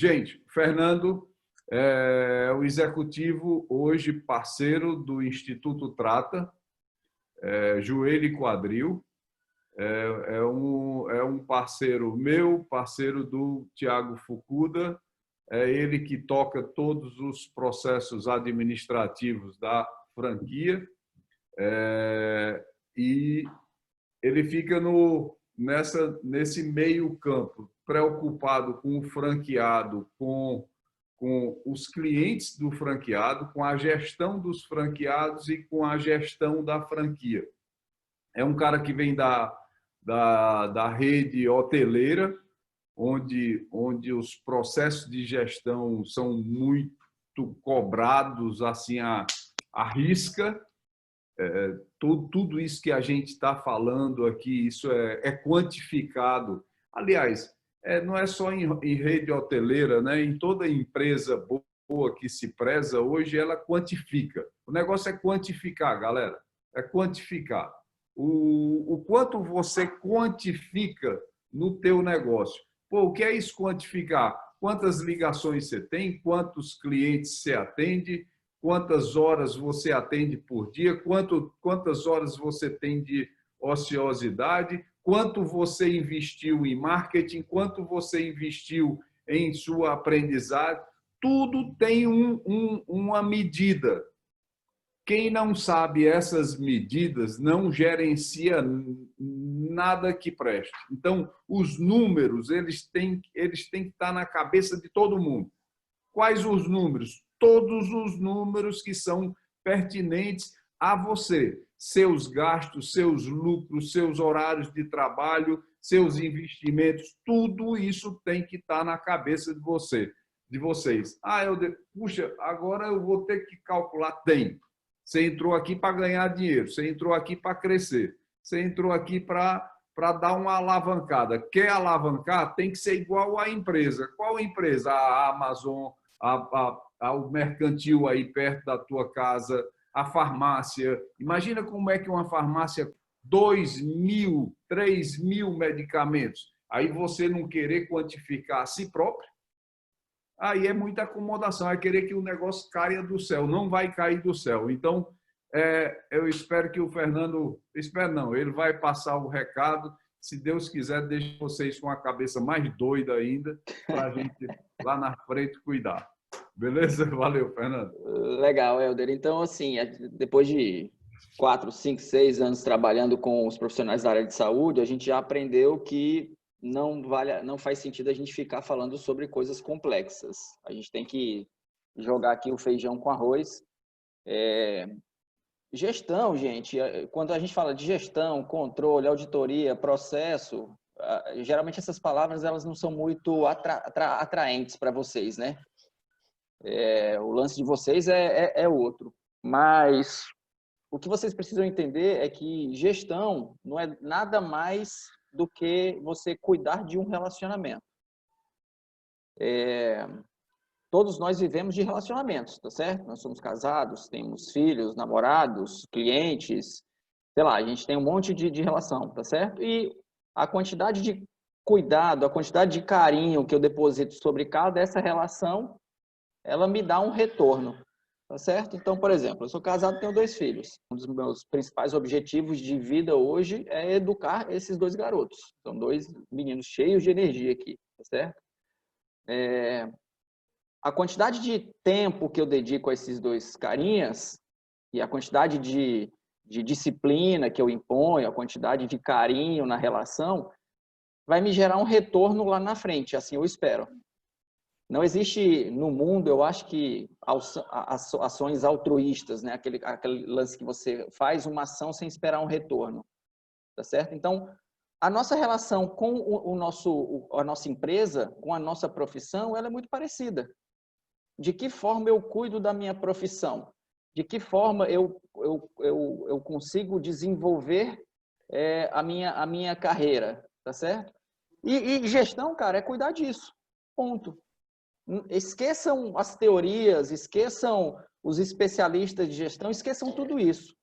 Gente, Fernando é o executivo hoje parceiro do Instituto Trata, joelho e quadril. É um parceiro meu, parceiro do Tiago Fukuda. É ele que toca todos os processos administrativos da franquia. E ele fica nesse meio campo, preocupado com o franqueado, com os clientes do franqueado, com a gestão dos franqueados e com a gestão da franquia. É um cara que vem da rede hoteleira, onde os processos de gestão são muito cobrados assim à risca. Tudo isso que a gente está falando aqui, isso é quantificado. Aliás, não é só em rede hoteleira, né? Em toda empresa boa que se preza hoje, ela quantifica. O negócio é quantificar, galera. É quantificar. O quanto você quantifica no teu negócio. Pô, o que é isso quantificar? Quantas ligações você tem? Quantos clientes você atende? Quantas horas você atende por dia, quantas horas você tem de ociosidade, quanto você investiu em marketing, quanto você investiu em sua aprendizagem. Tudo tem uma medida. Quem não sabe essas medidas não gerencia nada que preste. Então, os números eles têm que estar na cabeça de todo mundo. Quais os números? Todos os números que são pertinentes a você. Seus gastos, seus lucros, seus horários de trabalho, seus investimentos, tudo isso tem que estar na cabeça de vocês. Puxa, agora eu vou ter que calcular. Tem. Você entrou aqui para ganhar dinheiro, você entrou aqui para crescer, você entrou aqui para dar uma alavancada. Quer alavancar? Tem que ser igual à empresa. Qual empresa? A Amazon, ao mercantil aí perto da tua casa, a farmácia. Imagina como é que uma farmácia, 2.000, 3.000 medicamentos, aí você não querer quantificar a si próprio, aí é muita acomodação, é querer que o negócio caia do céu, não vai cair do céu. Então, eu espero que o Fernando, espero não, ele vai passar o recado, se Deus quiser, deixe vocês com a cabeça mais doida ainda, para a gente lá na frente cuidar. Beleza? Valeu, Fernando. Legal, Helder. Então, assim, depois de 4, 5, 6 anos trabalhando com os profissionais da área de saúde, a gente já aprendeu que não faz sentido a gente ficar falando sobre coisas complexas. A gente tem que jogar aqui o feijão com arroz. Gestão, gente, quando a gente fala de gestão, controle, auditoria, processo, geralmente essas palavras elas não são muito atraentes para vocês, né? O lance de vocês é outro. Mas o que vocês precisam entender é que gestão não é nada mais do que você cuidar de um relacionamento. Todos nós vivemos de relacionamentos, tá certo? Nós somos casados, temos filhos, namorados, clientes, sei lá, a gente tem um monte de relação, tá certo? E a quantidade de cuidado, a quantidade de carinho que eu deposito sobre cada essa relação, ela me dá um retorno, tá certo? Então, por exemplo, eu sou casado e tenho 2 filhos. Um dos meus principais objetivos de vida hoje é educar esses 2 garotos. São 2 meninos cheios de energia aqui, tá certo? A quantidade de tempo que eu dedico a esses 2 carinhas e a quantidade de disciplina que eu imponho, a quantidade de carinho na relação, vai me gerar um retorno lá na frente, assim eu espero. Não existe no mundo, eu acho que ações altruístas, né? Aquele lance que você faz uma ação sem esperar um retorno, tá certo? Então, a nossa relação com a nossa empresa, com a nossa profissão, ela é muito parecida. De que forma eu cuido da minha profissão? De que forma eu consigo desenvolver a minha carreira, tá certo? E gestão, cara, é cuidar disso, ponto. Esqueçam as teorias, esqueçam os especialistas de gestão, esqueçam tudo isso.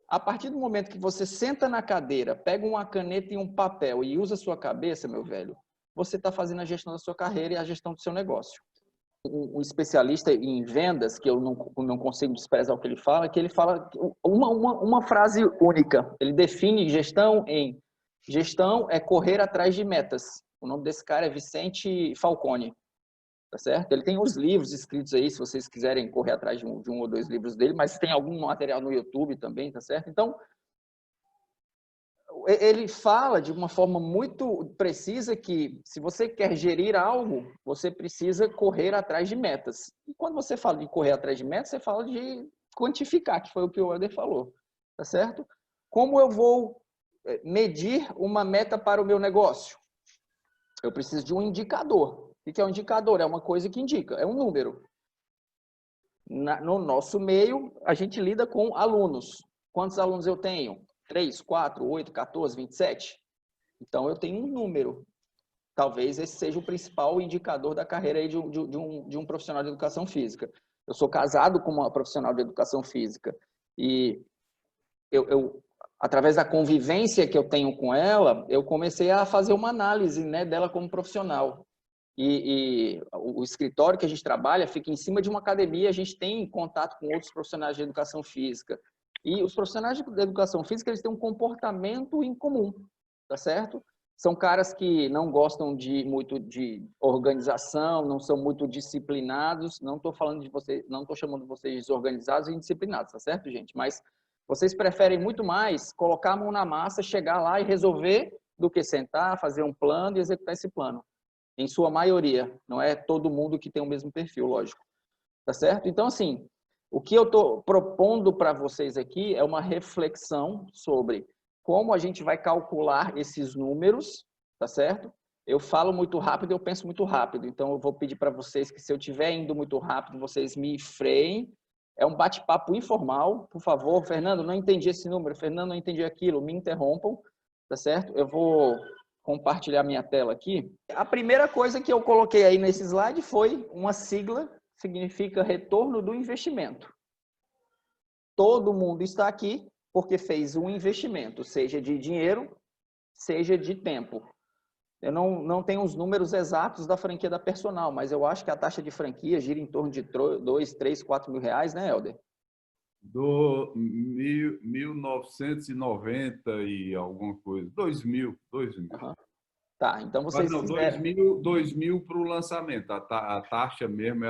A partir do momento que você senta na cadeira, pega uma caneta e um papel e usa a sua cabeça, meu velho, você está fazendo a gestão da sua carreira e a gestão do seu negócio. um especialista em vendas, que eu não consigo desprezar o que ele fala uma frase única. Ele define gestão em: gestão é correr atrás de metas. O nome desse cara é Vicente Falcone, tá certo? Ele tem os livros escritos aí, se vocês quiserem correr atrás de um ou dois livros dele, mas tem algum material no YouTube também, tá certo? Então, ele fala de uma forma muito precisa que, se você quer gerir algo, você precisa correr atrás de metas. E quando você fala de correr atrás de metas, você fala de quantificar, que foi o que o Helder falou, tá certo? Como eu vou medir uma meta para o meu negócio? Eu preciso de um indicador. O que é um indicador? É uma coisa que indica, é um número. No nosso meio, a gente lida com alunos. Quantos alunos eu tenho? 3, 4, 8, 14, 27? Então, eu tenho um número. Talvez esse seja o principal indicador da carreira aí de um profissional de educação física. Eu sou casado com uma profissional de educação física e através da convivência que eu tenho com ela, eu comecei a fazer uma análise, né, dela como profissional. E o escritório que a gente trabalha fica em cima de uma academia, a gente tem contato com outros profissionais de educação física. E os profissionais de educação física, eles têm um comportamento em comum, tá certo? São caras que não gostam muito de organização, não são muito disciplinados. Não estou falando de vocês, não estou chamando vocês de desorganizados e indisciplinados, tá certo, gente? Mas vocês preferem muito mais colocar a mão na massa, chegar lá e resolver, do que sentar, fazer um plano e executar esse plano. Em sua maioria, não é todo mundo que tem o mesmo perfil, lógico. Tá certo? Então, assim, o que eu estou propondo para vocês aqui é uma reflexão sobre como a gente vai calcular esses números, tá certo? Eu falo muito rápido, eu penso muito rápido. Então, eu vou pedir para vocês que, se eu estiver indo muito rápido, vocês me freiem. É um bate-papo informal, por favor. Fernando, não entendi esse número. Fernando, não entendi aquilo. Me interrompam, tá certo? Eu vou compartilhar minha tela aqui. A primeira coisa que eu coloquei aí nesse slide foi uma sigla, significa retorno do investimento. Todo mundo está aqui porque fez um investimento, seja de dinheiro, seja de tempo. Eu não tenho os números exatos da franquia da Personal, mas eu acho que a taxa de franquia gira em torno de 2, 3, 4 mil reais, né, Helder? Do 1990 e alguma coisa. 2000. Uhum. Tá, então vocês Não, fizeram... 2000 para o lançamento. A taxa mesmo,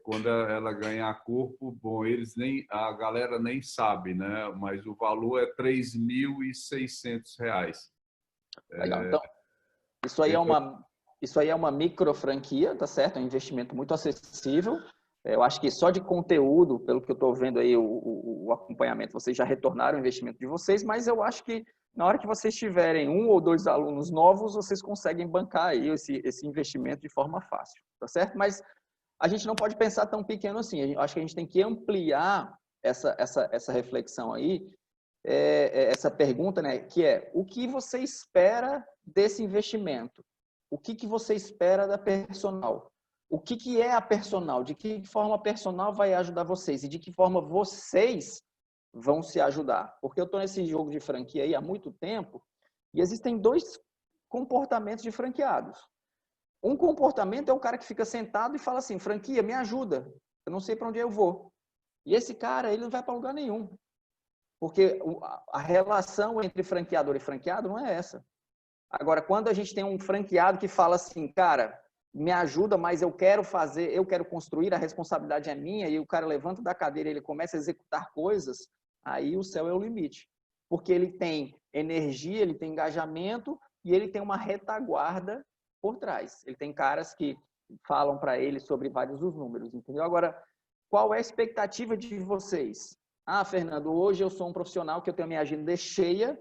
quando ela ganhar corpo, bom, a galera nem sabe, né? Mas o valor é R$ 3.600. Legal, então, isso aí é uma micro franquia, tá certo? É um investimento muito acessível. Eu acho que só de conteúdo, pelo que eu estou vendo aí, o acompanhamento, vocês já retornaram o investimento de vocês, mas eu acho que na hora que vocês tiverem 1 ou 2 alunos novos, vocês conseguem bancar aí esse investimento de forma fácil, tá certo? Mas a gente não pode pensar tão pequeno assim. Eu acho que a gente tem que ampliar essa reflexão aí, essa pergunta, né? Que é: o que você espera desse investimento? O que você espera da Personal? O que é a Personal? De que forma a Personal vai ajudar vocês? E de que forma vocês vão se ajudar? Porque eu estou nesse jogo de franquia aí há muito tempo e existem 2 comportamentos de franqueados. Um comportamento é o cara que fica sentado e fala assim: franquia, me ajuda, eu não sei para onde eu vou. E esse cara, ele não vai para lugar nenhum. Porque a relação entre franqueador e franqueado não é essa. Agora, quando a gente tem um franqueado que fala assim: cara, me ajuda, mas eu quero fazer, eu quero construir, a responsabilidade é minha, e o cara levanta da cadeira e ele começa a executar coisas, aí o céu é o limite. Porque ele tem energia, ele tem engajamento e ele tem uma retaguarda por trás. Ele tem caras que falam para ele sobre vários dos números, entendeu? Agora, qual é a expectativa de vocês? Ah, Fernando, hoje eu sou um profissional que eu tenho a minha agenda cheia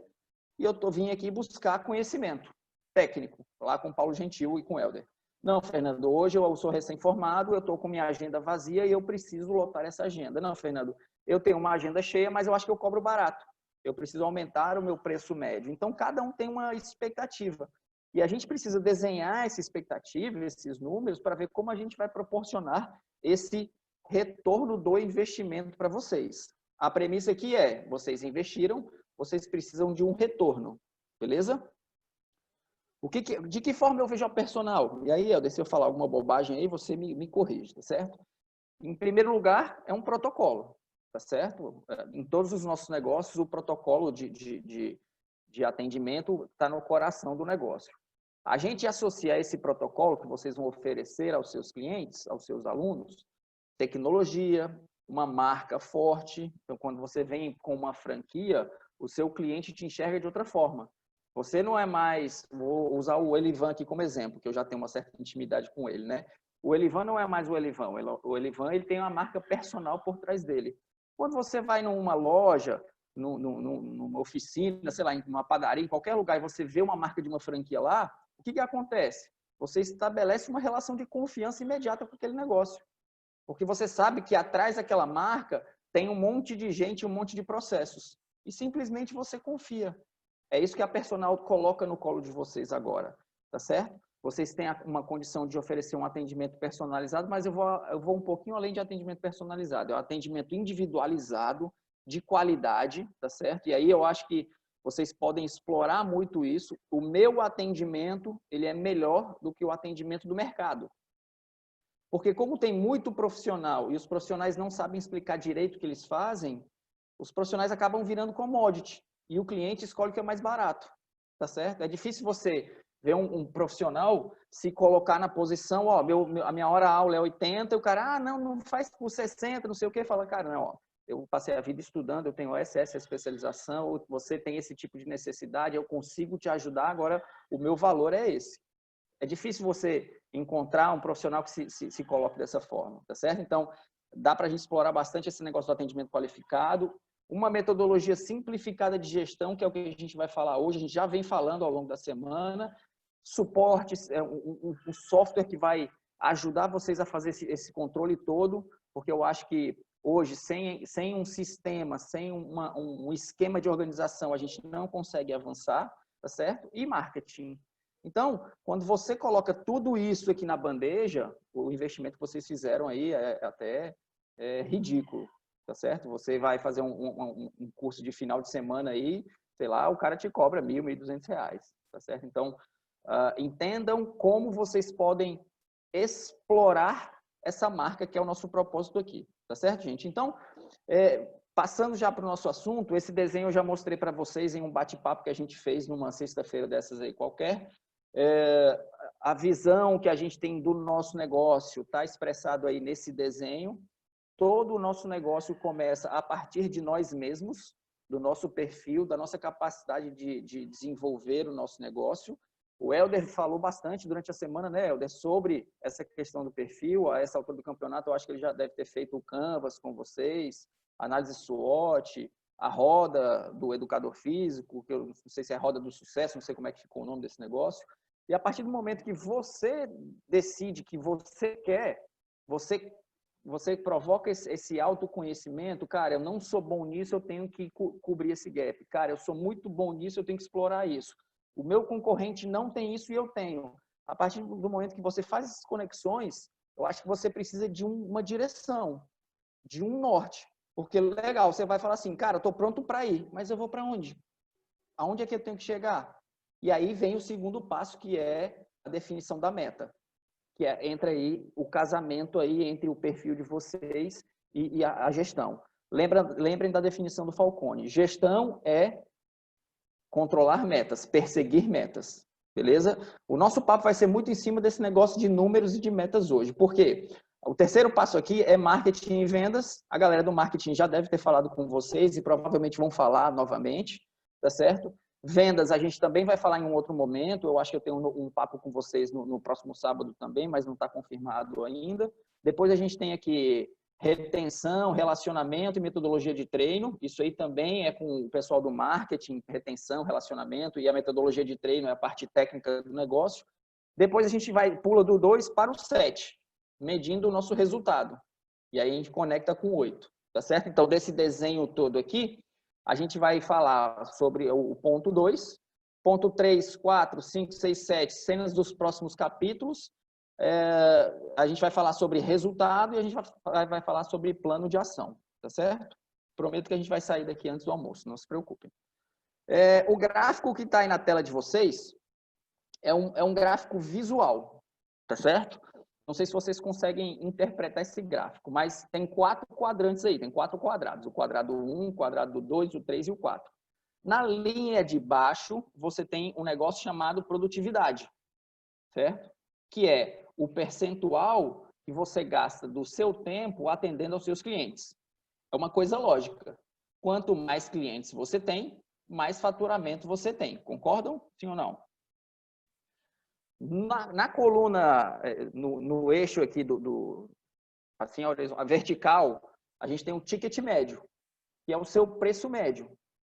e eu vim aqui buscar conhecimento técnico, lá com o Paulo Gentil e com o Helder. Não, Fernando, hoje eu sou recém-formado, eu estou com minha agenda vazia e eu preciso lotar essa agenda. Não, Fernando, eu tenho uma agenda cheia, mas eu acho que eu cobro barato. Eu preciso aumentar o meu preço médio. Então, cada um tem uma expectativa. E a gente precisa desenhar essa expectativa, esses números, para ver como a gente vai proporcionar esse retorno do investimento para vocês. A premissa aqui é: vocês investiram, vocês precisam de um retorno, beleza? De que forma eu vejo a personal? E aí, Helder, se eu falar alguma bobagem aí, você me corrige, tá certo? Em primeiro lugar, é um protocolo, tá certo? Em todos os nossos negócios, o protocolo de atendimento está no coração do negócio. A gente associa esse protocolo que vocês vão oferecer aos seus clientes, aos seus alunos, tecnologia, uma marca forte. Então, quando você vem com uma franquia, o seu cliente te enxerga de outra forma. Você não é mais, vou usar o Elivan aqui como exemplo, que eu já tenho uma certa intimidade com ele, né? O Elivan não é mais o Elivan. O Elivan, ele tem uma marca personal por trás dele. Quando você vai numa loja, numa oficina, sei lá, numa padaria, em qualquer lugar, e você vê uma marca de uma franquia lá, o que acontece? Você estabelece uma relação de confiança imediata com aquele negócio. Porque você sabe que atrás daquela marca tem um monte de gente, um monte de processos. E simplesmente você confia. É isso que a personal coloca no colo de vocês agora, tá certo? Vocês têm uma condição de oferecer um atendimento personalizado, mas eu vou um pouquinho além de atendimento personalizado. É um atendimento individualizado, de qualidade, tá certo? E aí eu acho que vocês podem explorar muito isso. O meu atendimento, ele é melhor do que o atendimento do mercado. Porque como tem muito profissional e os profissionais não sabem explicar direito o que eles fazem, os profissionais acabam virando commodity e o cliente escolhe o que é mais barato, tá certo? É difícil você ver um profissional se colocar na posição, ó, a minha hora-aula é 80, e o cara, não faz por 60, não sei o quê, fala, cara, não, ó, eu passei a vida estudando, eu tenho essa especialização, você tem esse tipo de necessidade, eu consigo te ajudar, agora o meu valor é esse. É difícil você encontrar um profissional que se coloque dessa forma, tá certo? Então, dá para a gente explorar bastante esse negócio do atendimento qualificado. Uma metodologia simplificada de gestão, que é o que a gente vai falar hoje, a gente já vem falando ao longo da semana. Suporte, um software que vai ajudar vocês a fazer esse controle todo, porque eu acho que hoje, sem um sistema, sem um esquema de organização, a gente não consegue avançar, tá certo? E marketing. Então, quando você coloca tudo isso aqui na bandeja, o investimento que vocês fizeram aí é até ridículo, tá certo? Você vai fazer um curso de final de semana aí, sei lá, o cara te cobra R$ 1.200, tá certo? Então, entendam como vocês podem explorar essa marca, que é o nosso propósito aqui, tá certo, gente? Então, passando já para o nosso assunto, esse desenho eu já mostrei para vocês em um bate-papo que a gente fez numa sexta-feira dessas aí qualquer. A visão que a gente tem do nosso negócio está expressado aí nesse desenho. Todo o nosso negócio começa a partir de nós mesmos, do nosso perfil, da nossa capacidade de desenvolver o nosso negócio. O Helder falou bastante durante a semana, né, Helder, sobre essa questão do perfil. A essa altura do campeonato, eu acho que ele já deve ter feito o Canvas com vocês, análise SWOT, a roda do educador físico, que eu não sei se é a roda do sucesso, não sei como é que ficou o nome desse negócio. E a partir do momento que você decide que você quer, você provoca esse autoconhecimento, cara, eu não sou bom nisso, eu tenho que cobrir esse gap. Cara, eu sou muito bom nisso, eu tenho que explorar isso. O meu concorrente não tem isso e eu tenho. A partir do momento que você faz essas conexões, eu acho que você precisa de uma direção, de um norte. Porque, legal, você vai falar assim, cara, eu estou pronto para ir, mas eu vou para onde? Aonde é que eu tenho que chegar? E aí vem o segundo passo, que é a definição da meta. Que entra aí o casamento aí entre o perfil de vocês e a gestão. Lembrem da definição do Falcone. Gestão é controlar metas, perseguir metas, beleza? O nosso papo vai ser muito em cima desse negócio de números e de metas hoje. Por quê? O terceiro passo aqui é marketing e vendas. A galera do marketing já deve ter falado com vocês e provavelmente vão falar novamente, tá certo? Vendas a gente também vai falar em um outro momento. Eu acho que eu tenho um papo com vocês no próximo sábado também, mas não está confirmado ainda. Depois a gente tem aqui retenção, relacionamento e metodologia de treino. Isso aí também é com o pessoal do marketing, retenção, relacionamento, e a metodologia de treino é a parte técnica do negócio. Depois a gente pula do 2 para o 7, medindo o nosso resultado. E aí a gente conecta com o 8, tá certo? Então, desse desenho todo aqui, a gente vai falar sobre o ponto 2, ponto 3, 4, 5, 6, 7, cenas dos próximos capítulos. A gente vai falar sobre resultado e a gente vai falar sobre plano de ação, tá certo? Prometo que a gente vai sair daqui antes do almoço, não se preocupem. O gráfico que está aí na tela de vocês é um gráfico visual, tá certo? Não sei se vocês conseguem interpretar esse gráfico, mas tem 4 quadrantes aí, tem 4 quadrados. O quadrado 1, o quadrado 2, o 3 e o 4. Na linha de baixo, você tem um negócio chamado produtividade, certo? Que é o percentual que você gasta do seu tempo atendendo aos seus clientes. É uma coisa lógica. Quanto mais clientes você tem, mais faturamento você tem. Concordam? Sim ou não? Na coluna, no eixo aqui assim, a vertical, a gente tem um ticket médio, que é o seu preço médio,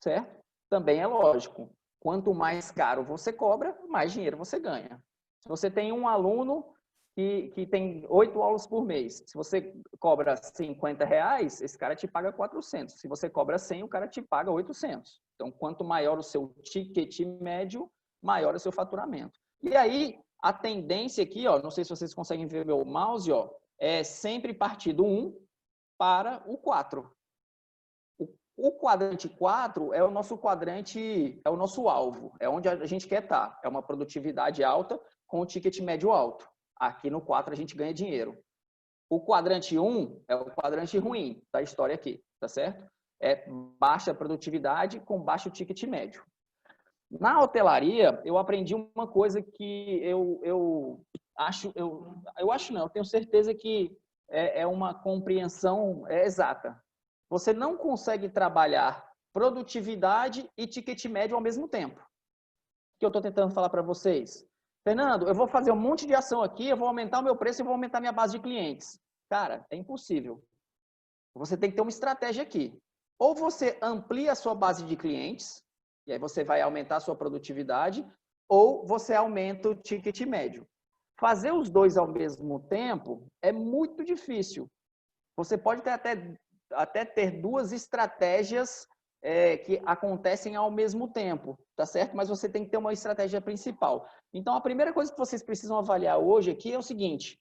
certo? Também é lógico. Quanto mais caro você cobra, mais dinheiro você ganha. Se você tem um aluno que tem 8 aulas por mês, se você cobra R$50, esse cara te paga 400. Se você cobra 100, o cara te paga 800. Então, quanto maior o seu ticket médio, maior é o seu faturamento. E aí, a tendência aqui, ó, não sei se vocês conseguem ver meu mouse, ó, é sempre partir do 1 para o 4. O quadrante 4 é o nosso quadrante, é o nosso alvo, é onde a gente quer estar. É uma produtividade alta com o ticket médio alto. Aqui no 4 a gente ganha dinheiro. O quadrante 1 é o quadrante ruim da história aqui, tá certo? É baixa produtividade com baixo ticket médio. Na hotelaria, eu aprendi uma coisa que eu tenho certeza que é uma compreensão exata. Você não consegue trabalhar produtividade e ticket médio ao mesmo tempo. O que eu estou tentando falar para vocês? Fernando, eu vou fazer um monte de ação aqui, eu vou aumentar o meu preço e vou aumentar minha base de clientes. Cara, é impossível. Você tem que ter uma estratégia aqui. Ou você amplia a sua base de clientes, e aí você vai aumentar a sua produtividade, ou você aumenta o ticket médio. Fazer os dois ao mesmo tempo é muito difícil. Você pode ter até ter 2 estratégias que acontecem ao mesmo tempo, tá certo? Mas você tem que ter uma estratégia principal. Então, a primeira coisa que vocês precisam avaliar hoje aqui é o seguinte: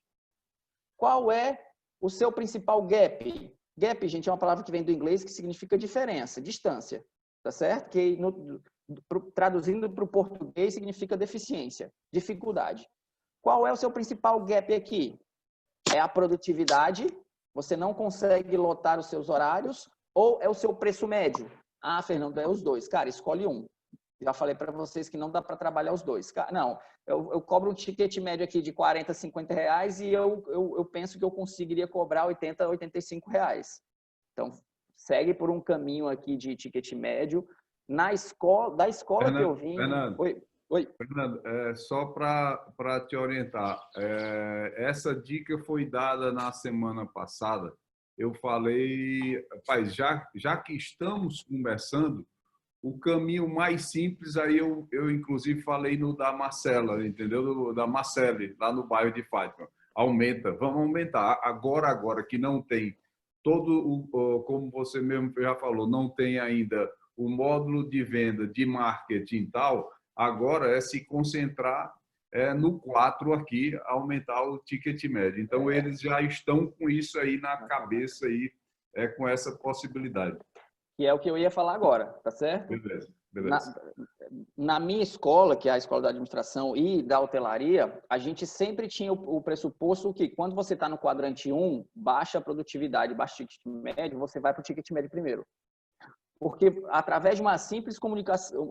qual é o seu principal gap? Gap, gente, é uma palavra que vem do inglês que significa diferença, distância, tá certo? Que traduzindo para o português significa deficiência, dificuldade. Qual é o seu principal gap aqui? É a produtividade, você não consegue lotar os seus horários, ou é o seu preço médio? Ah, Fernando, é os dois. Cara, escolhe um. Já falei para vocês que não dá para trabalhar os dois. Não, eu cobro um ticket médio aqui de R$40, R$50 e eu penso que eu conseguiria cobrar R$80, R$85. Então, segue por um caminho aqui de ticket médio. Da escola Fernando, que eu vim... Fernando, Oi. Fernando, só para te orientar, essa dica foi dada na semana passada. Eu falei, rapaz, já que estamos conversando, o caminho mais simples, aí eu inclusive falei no da Marcela, entendeu? Da Marcele, lá no bairro de Fátima. Vamos aumentar. Agora que não tem como você mesmo já falou, não tem ainda o módulo de venda, de marketing e tal, agora é se concentrar no 4 aqui, aumentar o ticket médio. Então, eles já estão com isso aí na cabeça, aí, com essa possibilidade. Que é o que eu ia falar agora, tá certo? Beleza. Na minha escola, que é a escola da administração e da hotelaria, a gente sempre tinha o pressuposto que quando você está no quadrante 1, baixa produtividade, baixa ticket médio, você vai para o ticket médio primeiro. Porque através de uma simples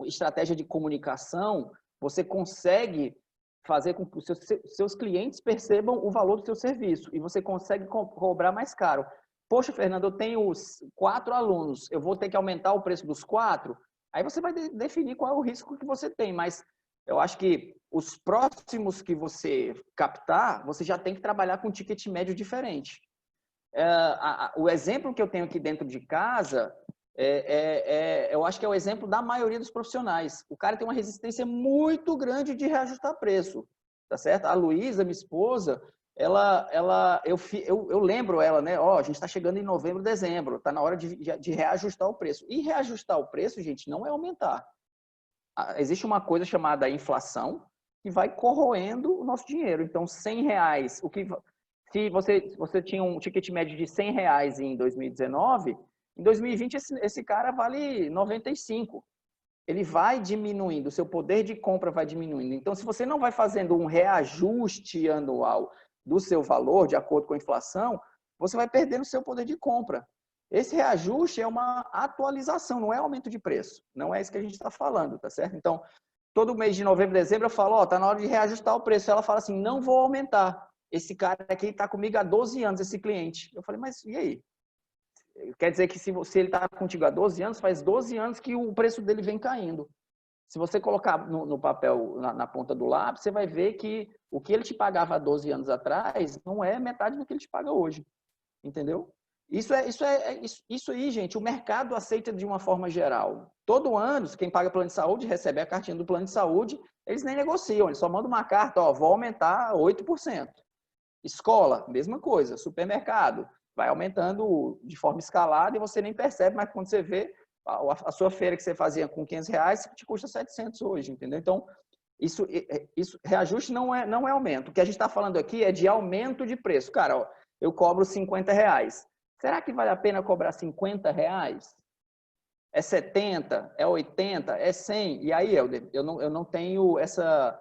estratégia de comunicação, você consegue fazer com que os seus clientes percebam o valor do seu serviço e você consegue cobrar mais caro. Poxa, Fernando, eu tenho 4 alunos, eu vou ter que aumentar o preço dos 4? Aí você vai definir qual é o risco que você tem, mas eu acho que os próximos que você captar, você já tem que trabalhar com um ticket médio diferente. O exemplo que eu tenho aqui dentro de casa, eu acho que é o exemplo da maioria dos profissionais. O cara tem uma resistência muito grande de reajustar preço, tá certo? A Luísa, minha esposa, eu lembro ela, né? A gente está chegando em novembro, dezembro, está na hora de reajustar o preço. E reajustar o preço, gente, não é aumentar. Existe uma coisa chamada inflação que vai corroendo o nosso dinheiro. Então, R$100, se você tinha um ticket médio de R$100 em 2019, em 2020 esse cara vale 95. ele vai diminuindo, o seu poder de compra vai diminuindo. Então, se você não vai fazendo um reajuste anual do seu valor, de acordo com a inflação, você vai perdendo o seu poder de compra. Esse reajuste é uma atualização, não é aumento de preço. Não é isso que a gente está falando, tá certo? Então, todo mês de novembro, dezembro, eu falo, ó, tá na hora de reajustar o preço. Ela fala assim, não vou aumentar. Esse cara aqui está comigo há 12 anos, esse cliente. Eu falei, mas e aí? Quer dizer que se ele está contigo há 12 anos, faz 12 anos que o preço dele vem caindo. Se você colocar no papel, na ponta do lápis, você vai ver que o que ele te pagava há 12 anos atrás não é metade do que ele te paga hoje. Entendeu? Isso aí, gente, o mercado aceita de uma forma geral. Todo ano, quem paga plano de saúde recebe a cartinha do plano de saúde, eles nem negociam, eles só mandam uma carta, ó, vou aumentar 8%. Escola, mesma coisa. Supermercado, vai aumentando de forma escalada e você nem percebe, mas quando você vê, a sua feira que você fazia com R$500 te custa 700 hoje, entendeu? Então, isso reajuste não é aumento. O que a gente está falando aqui é de aumento de preço. Cara, ó, eu cobro R$50. Será que vale a pena cobrar R$50? É 70? É 80? É 100? E aí, Helder, eu não tenho essa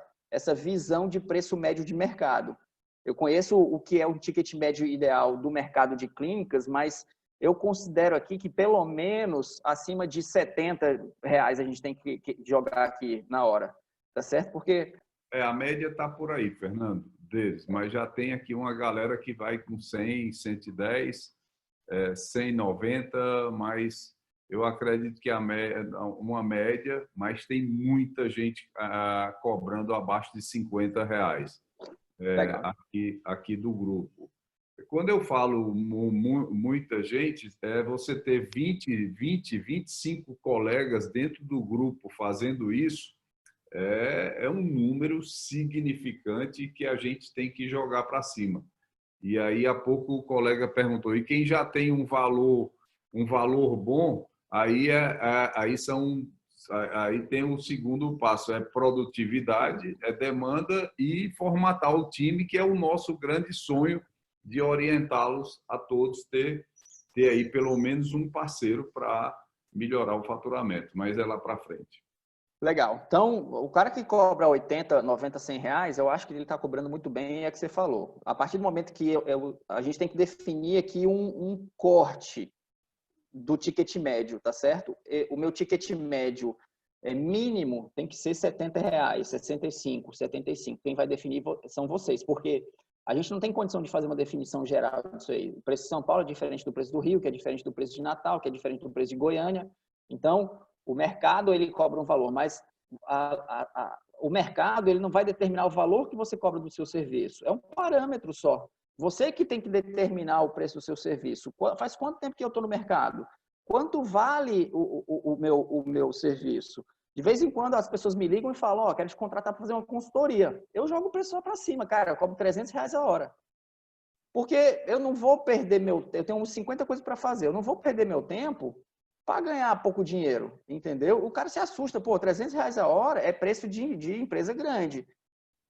visão de preço médio de mercado. Eu conheço o que é o ticket médio ideal do mercado de clínicas, mas eu considero aqui que pelo menos acima de R$70 a gente tem que jogar aqui na hora. Tá certo? Porque... a média está por aí, Fernando, deles, mas já tem aqui uma galera que vai com 100, 110, 190, mas eu acredito que uma média, mas tem muita gente cobrando abaixo de R$50 aqui do grupo. Quando eu falo muita gente, você ter 20, 25 colegas dentro do grupo fazendo isso, é um número significante que a gente tem que jogar para cima. E aí, há pouco, o colega perguntou, e quem já tem um valor bom, aí tem o segundo passo, é produtividade, é demanda e formatar o time, que é o nosso grande sonho de orientá-los a todos ter aí pelo menos um parceiro para melhorar o faturamento, mas é lá para frente. Legal. Então, o cara que cobra 80, 90, R$100, eu acho que ele está cobrando muito bem, é o que você falou. A partir do momento que a gente tem que definir aqui um corte do ticket médio, tá certo? O meu ticket médio mínimo tem que ser R$70, 65, 75. Quem vai definir são vocês, porque a gente não tem condição de fazer uma definição geral disso aí. O preço de São Paulo é diferente do preço do Rio, que é diferente do preço de Natal, que é diferente do preço de Goiânia. Então, o mercado, ele cobra um valor, mas o mercado, ele não vai determinar o valor que você cobra do seu serviço. É um parâmetro só. Você que tem que determinar o preço do seu serviço. Faz quanto tempo que eu estou no mercado? Quanto vale o meu serviço? De vez em quando as pessoas me ligam e falam, quero te contratar para fazer uma consultoria. Eu jogo o preço para cima, cara, eu cobro R$300 a hora. Porque eu não vou perder eu tenho uns 50 coisas para fazer, eu não vou perder meu tempo para ganhar pouco dinheiro, entendeu? O cara se assusta, pô, R$300 a hora é preço de empresa grande,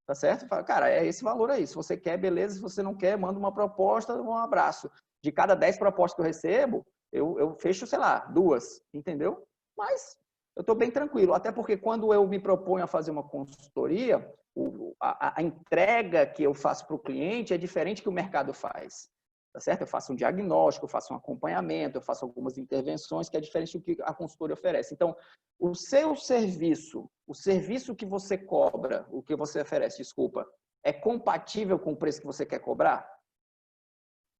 tá certo? Fala, cara, é esse valor aí, se você quer, beleza, se você não quer, manda uma proposta, um abraço. De cada 10 propostas que eu recebo, eu fecho, sei lá, 2, entendeu? Mas eu estou bem tranquilo, até porque quando eu me proponho a fazer uma consultoria, a entrega que eu faço para o cliente é diferente que o mercado faz. Tá certo? Eu faço um diagnóstico, eu faço um acompanhamento, eu faço algumas intervenções, que é diferente do que a consultoria oferece. Então, o seu serviço, o serviço que você cobra, o que você oferece, desculpa, é compatível com o preço que você quer cobrar?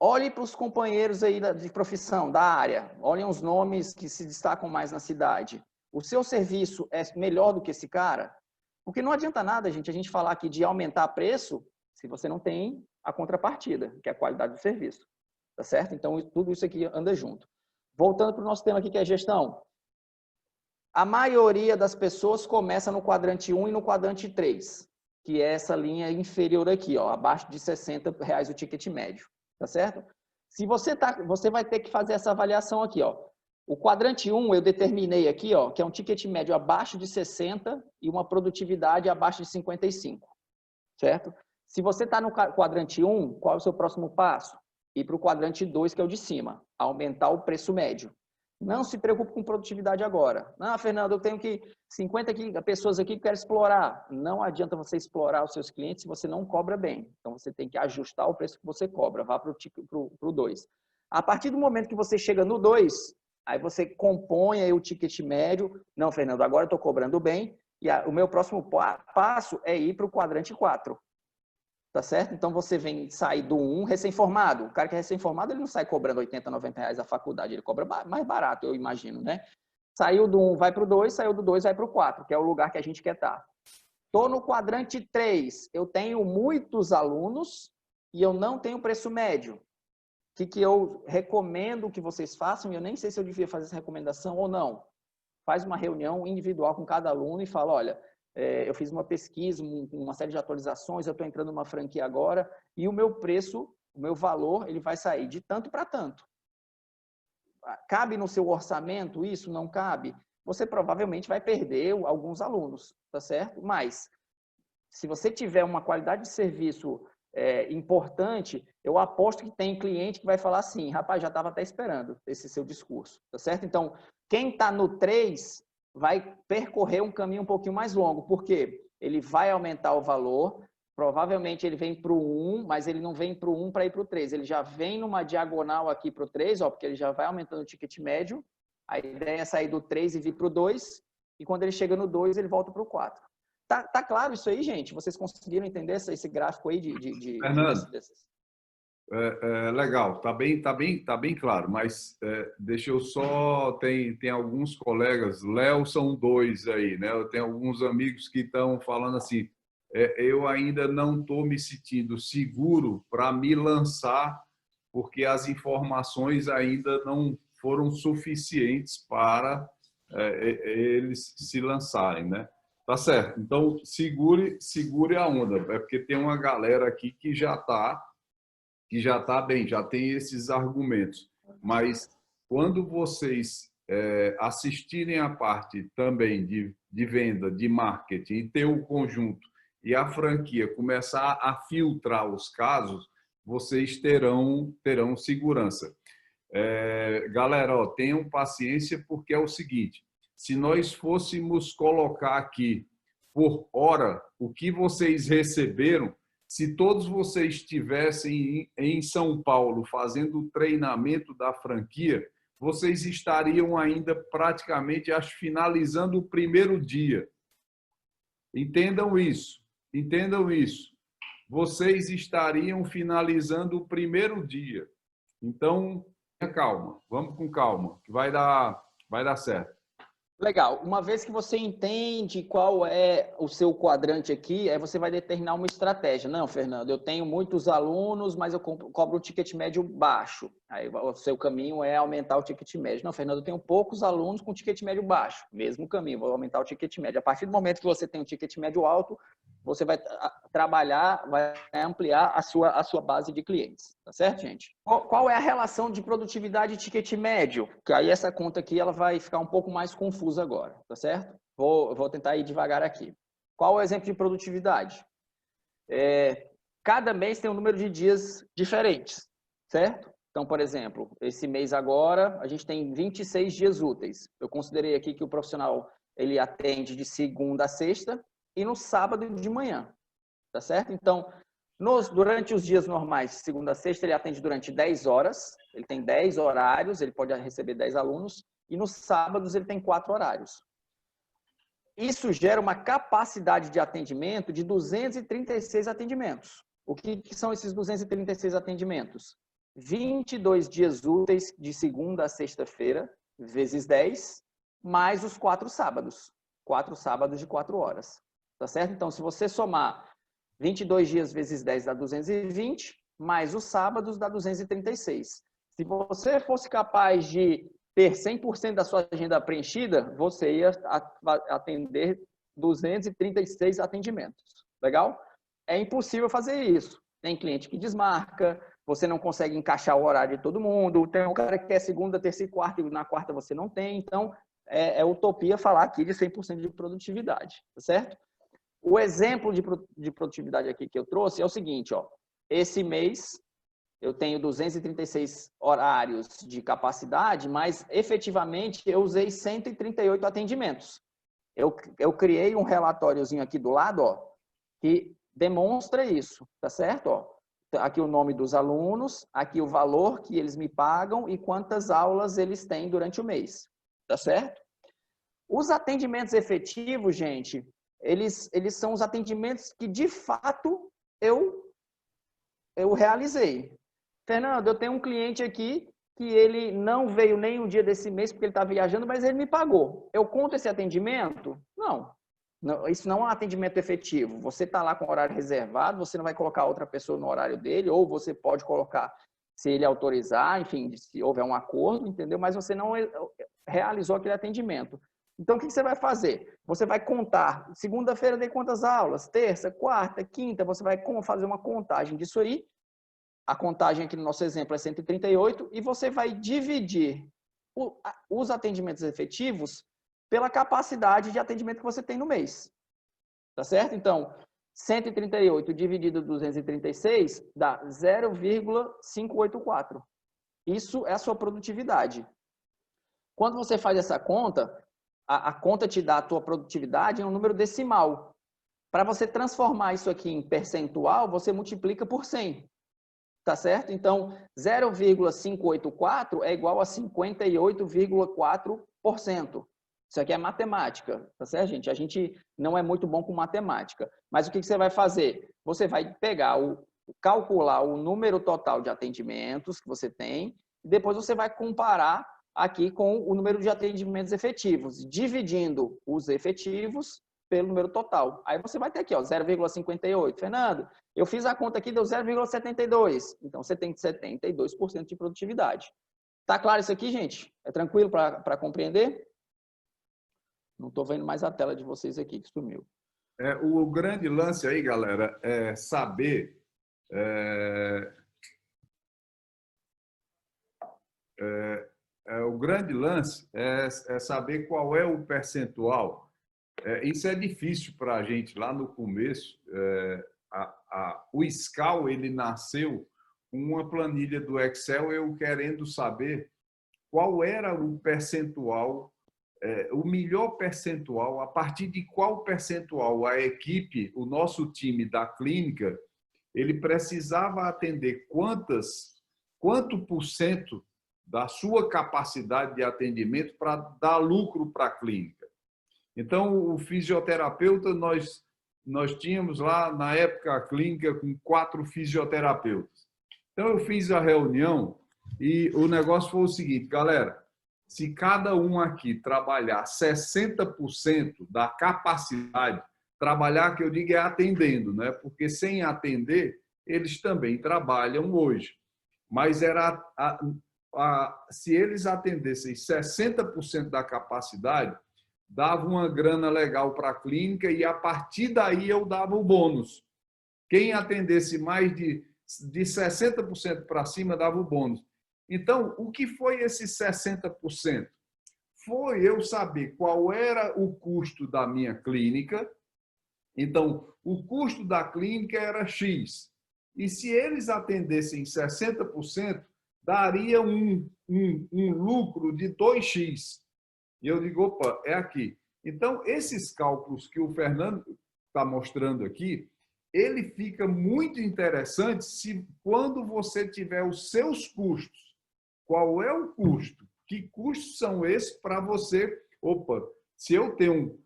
Olhe para os companheiros aí de profissão, da área, olhem os nomes que se destacam mais na cidade. O seu serviço é melhor do que esse cara? Porque não adianta nada, gente, a gente falar aqui de aumentar preço se você não tem a contrapartida, que é a qualidade do serviço. Tá certo? Então, tudo isso aqui anda junto. Voltando para o nosso tema aqui, que é gestão. A maioria das pessoas começa no quadrante 1 e no quadrante 3, que é essa linha inferior aqui, abaixo de R$60 o ticket médio. Tá certo? Se você vai ter que fazer essa avaliação aqui, O quadrante 1 eu determinei aqui, que é um ticket médio abaixo de 60 e uma produtividade abaixo de 55. Certo? Se você está no quadrante 1, qual é o seu próximo passo? Ir para o quadrante 2, que é o de cima, aumentar o preço médio. Não se preocupe com produtividade agora. Não, Fernando, eu tenho que 50 pessoas aqui que querem explorar. Não adianta você explorar os seus clientes se você não cobra bem. Então, você tem que ajustar o preço que você cobra. Vá para o 2. A partir do momento que você chega no 2, aí você compõe aí o ticket médio. Não, Fernando, agora eu estou cobrando bem. E o meu próximo passo é ir para o quadrante 4. Tá certo? Então, você vem sair do 1 recém-formado. O cara que é recém-formado, ele não sai cobrando 80, 90 reais a faculdade. Ele cobra mais barato, eu imagino, né? Saiu do 1, vai para o 2, saiu do 2, vai para o 4, que é o lugar que a gente quer estar. Estou no quadrante 3, eu tenho muitos alunos e eu não tenho preço médio. O que eu recomendo que vocês façam, e eu nem sei se eu devia fazer essa recomendação ou não. Faz uma reunião individual com cada aluno e fala, olha, eu fiz uma pesquisa, uma série de atualizações, eu estou entrando numa franquia agora e o meu preço, o meu valor, ele vai sair de tanto para tanto. Cabe no seu orçamento isso? Não cabe? Você provavelmente vai perder alguns alunos, tá certo? Mas, se você tiver uma qualidade de serviço importante, eu aposto que tem cliente que vai falar assim, rapaz, já estava até esperando esse seu discurso, tá certo? Então, quem está no 3 vai percorrer um caminho um pouquinho mais longo, porque ele vai aumentar o valor. Provavelmente ele vem para o 1, mas ele não vem para o 1 para ir para o 3. Ele já vem numa diagonal aqui para o 3, ó, porque ele já vai aumentando o ticket médio. A ideia é sair do 3 e vir para o 2. E quando ele chega no 2, ele volta para o 4. Tá claro isso aí, gente? Vocês conseguiram entender esse gráfico aí Fernando, legal, tá bem claro, mas deixa eu só, tem alguns colegas, Léo são 2 aí, né? Eu tenho alguns amigos que estão falando assim, eu ainda não estou me sentindo seguro para me lançar, porque as informações ainda não foram suficientes para eles se lançarem, né? Tá certo. Então, segure a onda, porque tem uma galera aqui que já está bem, já tem esses argumentos. Mas quando vocês assistirem a parte também de venda, de marketing, e ter o conjunto e a franquia começar a filtrar os casos, vocês terão segurança. Galera, ó, tenham paciência, porque é o seguinte, se nós fôssemos colocar aqui por hora o que vocês receberam, se todos vocês estivessem em São Paulo fazendo o treinamento da franquia, vocês estariam ainda praticamente, acho, finalizando o primeiro dia. Entendam isso. Entendam isso. Vocês estariam finalizando o primeiro dia. Então, tenha calma. Vamos com calma, que vai dar certo. Legal. Uma vez que você entende qual é o seu quadrante aqui, aí você vai determinar uma estratégia. Não, Fernando, eu tenho muitos alunos, mas eu cobro um ticket médio baixo. Aí o seu caminho é aumentar o ticket médio. Não, Fernando, eu tenho poucos alunos com ticket médio baixo. Mesmo caminho, vou aumentar o ticket médio. A partir do momento que você tem um ticket médio alto, você vai trabalhar, vai ampliar a sua base de clientes. Tá certo, gente? Qual é a relação de produtividade e ticket médio? Que aí essa conta aqui ela vai ficar um pouco mais confusa agora, tá certo? Vou tentar ir devagar aqui. Qual é o exemplo de produtividade? Cada mês tem um número de dias diferentes, certo? Então, por exemplo, esse mês agora, a gente tem 26 dias úteis. Eu considerei aqui que o profissional ele atende de segunda a sexta e no sábado de manhã, tá certo? Então, durante os dias normais, de segunda a sexta, ele atende durante 10 horas, ele tem 10 horários, ele pode receber 10 alunos, e nos sábados ele tem 4 horários. Isso gera uma capacidade de atendimento de 236 atendimentos. O que são esses 236 atendimentos? 22 dias úteis de segunda a sexta-feira, vezes 10, mais os 4 sábados. 4 sábados de 4 horas. Tá certo? Então, se você somar 22 dias vezes 10 dá 220, mais os sábados dá 236. Se você fosse capaz de ter 100% da sua agenda preenchida, você ia atender 236 atendimentos. Legal? É impossível fazer isso. Tem cliente que desmarca, você não consegue encaixar o horário de todo mundo, tem um cara que quer segunda, terça e quarta, e na quarta você não tem. Então, é utopia falar aqui de 100% de produtividade. Tá certo? O exemplo de produtividade aqui que eu trouxe é o seguinte, ó. Esse mês eu tenho 236 horários de capacidade, mas efetivamente eu usei 138 atendimentos. Eu criei um relatóriozinho aqui do lado, ó, que demonstra isso, tá certo? Ó, aqui o nome dos alunos, aqui o valor que eles me pagam e quantas aulas eles têm durante o mês, tá certo? Os atendimentos efetivos, gente, eles são os atendimentos que, de fato, eu realizei. Fernando, eu tenho um cliente aqui que ele não veio nem um dia desse mês porque ele está viajando, mas ele me pagou. Eu conto esse atendimento? Não. Isso não é um atendimento efetivo. Você está lá com o horário reservado, você não vai colocar outra pessoa no horário dele, ou você pode colocar se ele autorizar, enfim, se houver um acordo, entendeu? Mas você não realizou aquele atendimento. Então, o que você vai fazer? Você vai contar. Segunda-feira dei quantas aulas? Terça, quarta, quinta. Você vai fazer uma contagem disso aí. A contagem aqui no nosso exemplo é 138 e você vai dividir os atendimentos efetivos pela capacidade de atendimento que você tem no mês. Tá certo? Então, 138 dividido 236 dá 0,584. Isso é a sua produtividade. Quando você faz essa conta, a conta te dá a tua produtividade em um número decimal. Para você transformar isso aqui em percentual, você multiplica por 100. Tá certo? Então, 0,584 é igual a 58,4%. Isso aqui é matemática, tá certo, gente? A gente não é muito bom com matemática. Mas o que você vai fazer? Você vai pegar, calcular o número total de atendimentos que você tem, e depois você vai comparar aqui com o número de atendimentos efetivos, dividindo os efetivos pelo número total. Aí você vai ter aqui, ó, 0,58. Fernando, eu fiz a conta aqui, deu 0,72. Então, você tem 72% de produtividade. Tá claro isso aqui, gente? É tranquilo para compreender? Não estou vendo mais a tela de vocês aqui, que sumiu. O grande lance aí, galera, é saber... o grande lance é saber qual é o percentual. Isso é difícil para a gente lá no começo. O Scal, ele nasceu com uma planilha do Excel, eu querendo saber qual era o percentual, o melhor percentual, a partir de qual percentual a equipe, o nosso time da clínica, ele precisava atender quanto por cento da sua capacidade de atendimento para dar lucro para a clínica. Então, o fisioterapeuta, nós tínhamos lá, na época, a clínica com 4 fisioterapeutas. Então, eu fiz a reunião e o negócio foi o seguinte, galera, se cada um aqui trabalhar 60% da capacidade, trabalhar, que eu digo, é atendendo, né? Porque sem atender, eles também trabalham hoje. Mas era se eles atendessem 60% da capacidade, dava uma grana legal para a clínica e, a partir daí, eu dava o bônus. Quem atendesse mais de 60% para cima, dava o bônus. Então, o que foi esse 60%? Foi eu saber qual era o custo da minha clínica. Então, o custo da clínica era X. E se eles atendessem 60%, daria um lucro de 2x. E eu digo, opa, é aqui. Então, esses cálculos que o Fernando está mostrando aqui, ele fica muito interessante quando você tiver os seus custos. Qual é o custo? Que custos são esses para você? Opa, se eu tenho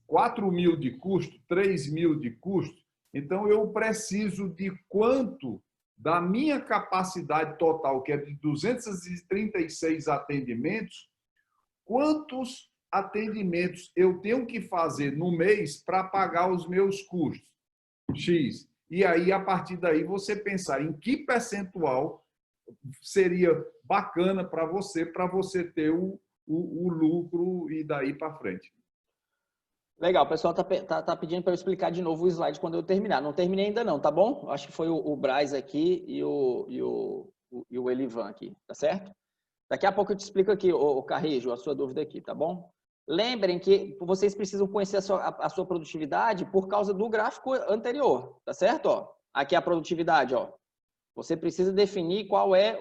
4.000 de custo, 3.000 de custo, então eu preciso de quanto da minha capacidade total, que é de 236 atendimentos, quantos atendimentos eu tenho que fazer no mês para pagar os meus custos? X. E aí, a partir daí, você pensar em que percentual seria bacana para você ter o lucro e daí para frente. Legal, o pessoal tá pedindo para eu explicar de novo o slide quando eu terminar. Não terminei ainda não, tá bom? Acho que foi o Braz aqui e o Elivan aqui, tá certo? Daqui a pouco eu te explico aqui, o Carrijo, a sua dúvida aqui, tá bom? Lembrem que vocês precisam conhecer a sua produtividade por causa do gráfico anterior, tá certo? Ó, aqui é a produtividade, ó. Você precisa definir qual é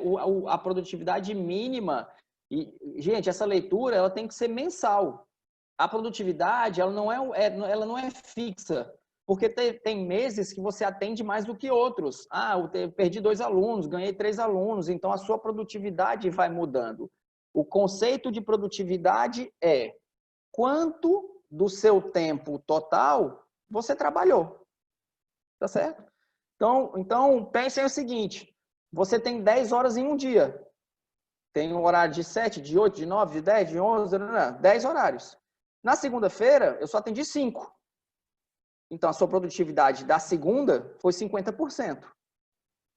a produtividade mínima. E, gente, essa leitura ela tem que ser mensal. A produtividade, ela não é fixa, porque tem meses que você atende mais do que outros. Ah, eu perdi 2 alunos, ganhei 3 alunos, então a sua produtividade vai mudando. O conceito de produtividade é quanto do seu tempo total você trabalhou, tá certo? Então pensem o seguinte, você tem 10 horas em um dia, tem um horário de 7, de 8, de 9, de 10, de 11, 10 horários. Na segunda-feira, eu só atendi 5. Então, a sua produtividade da segunda foi 50%,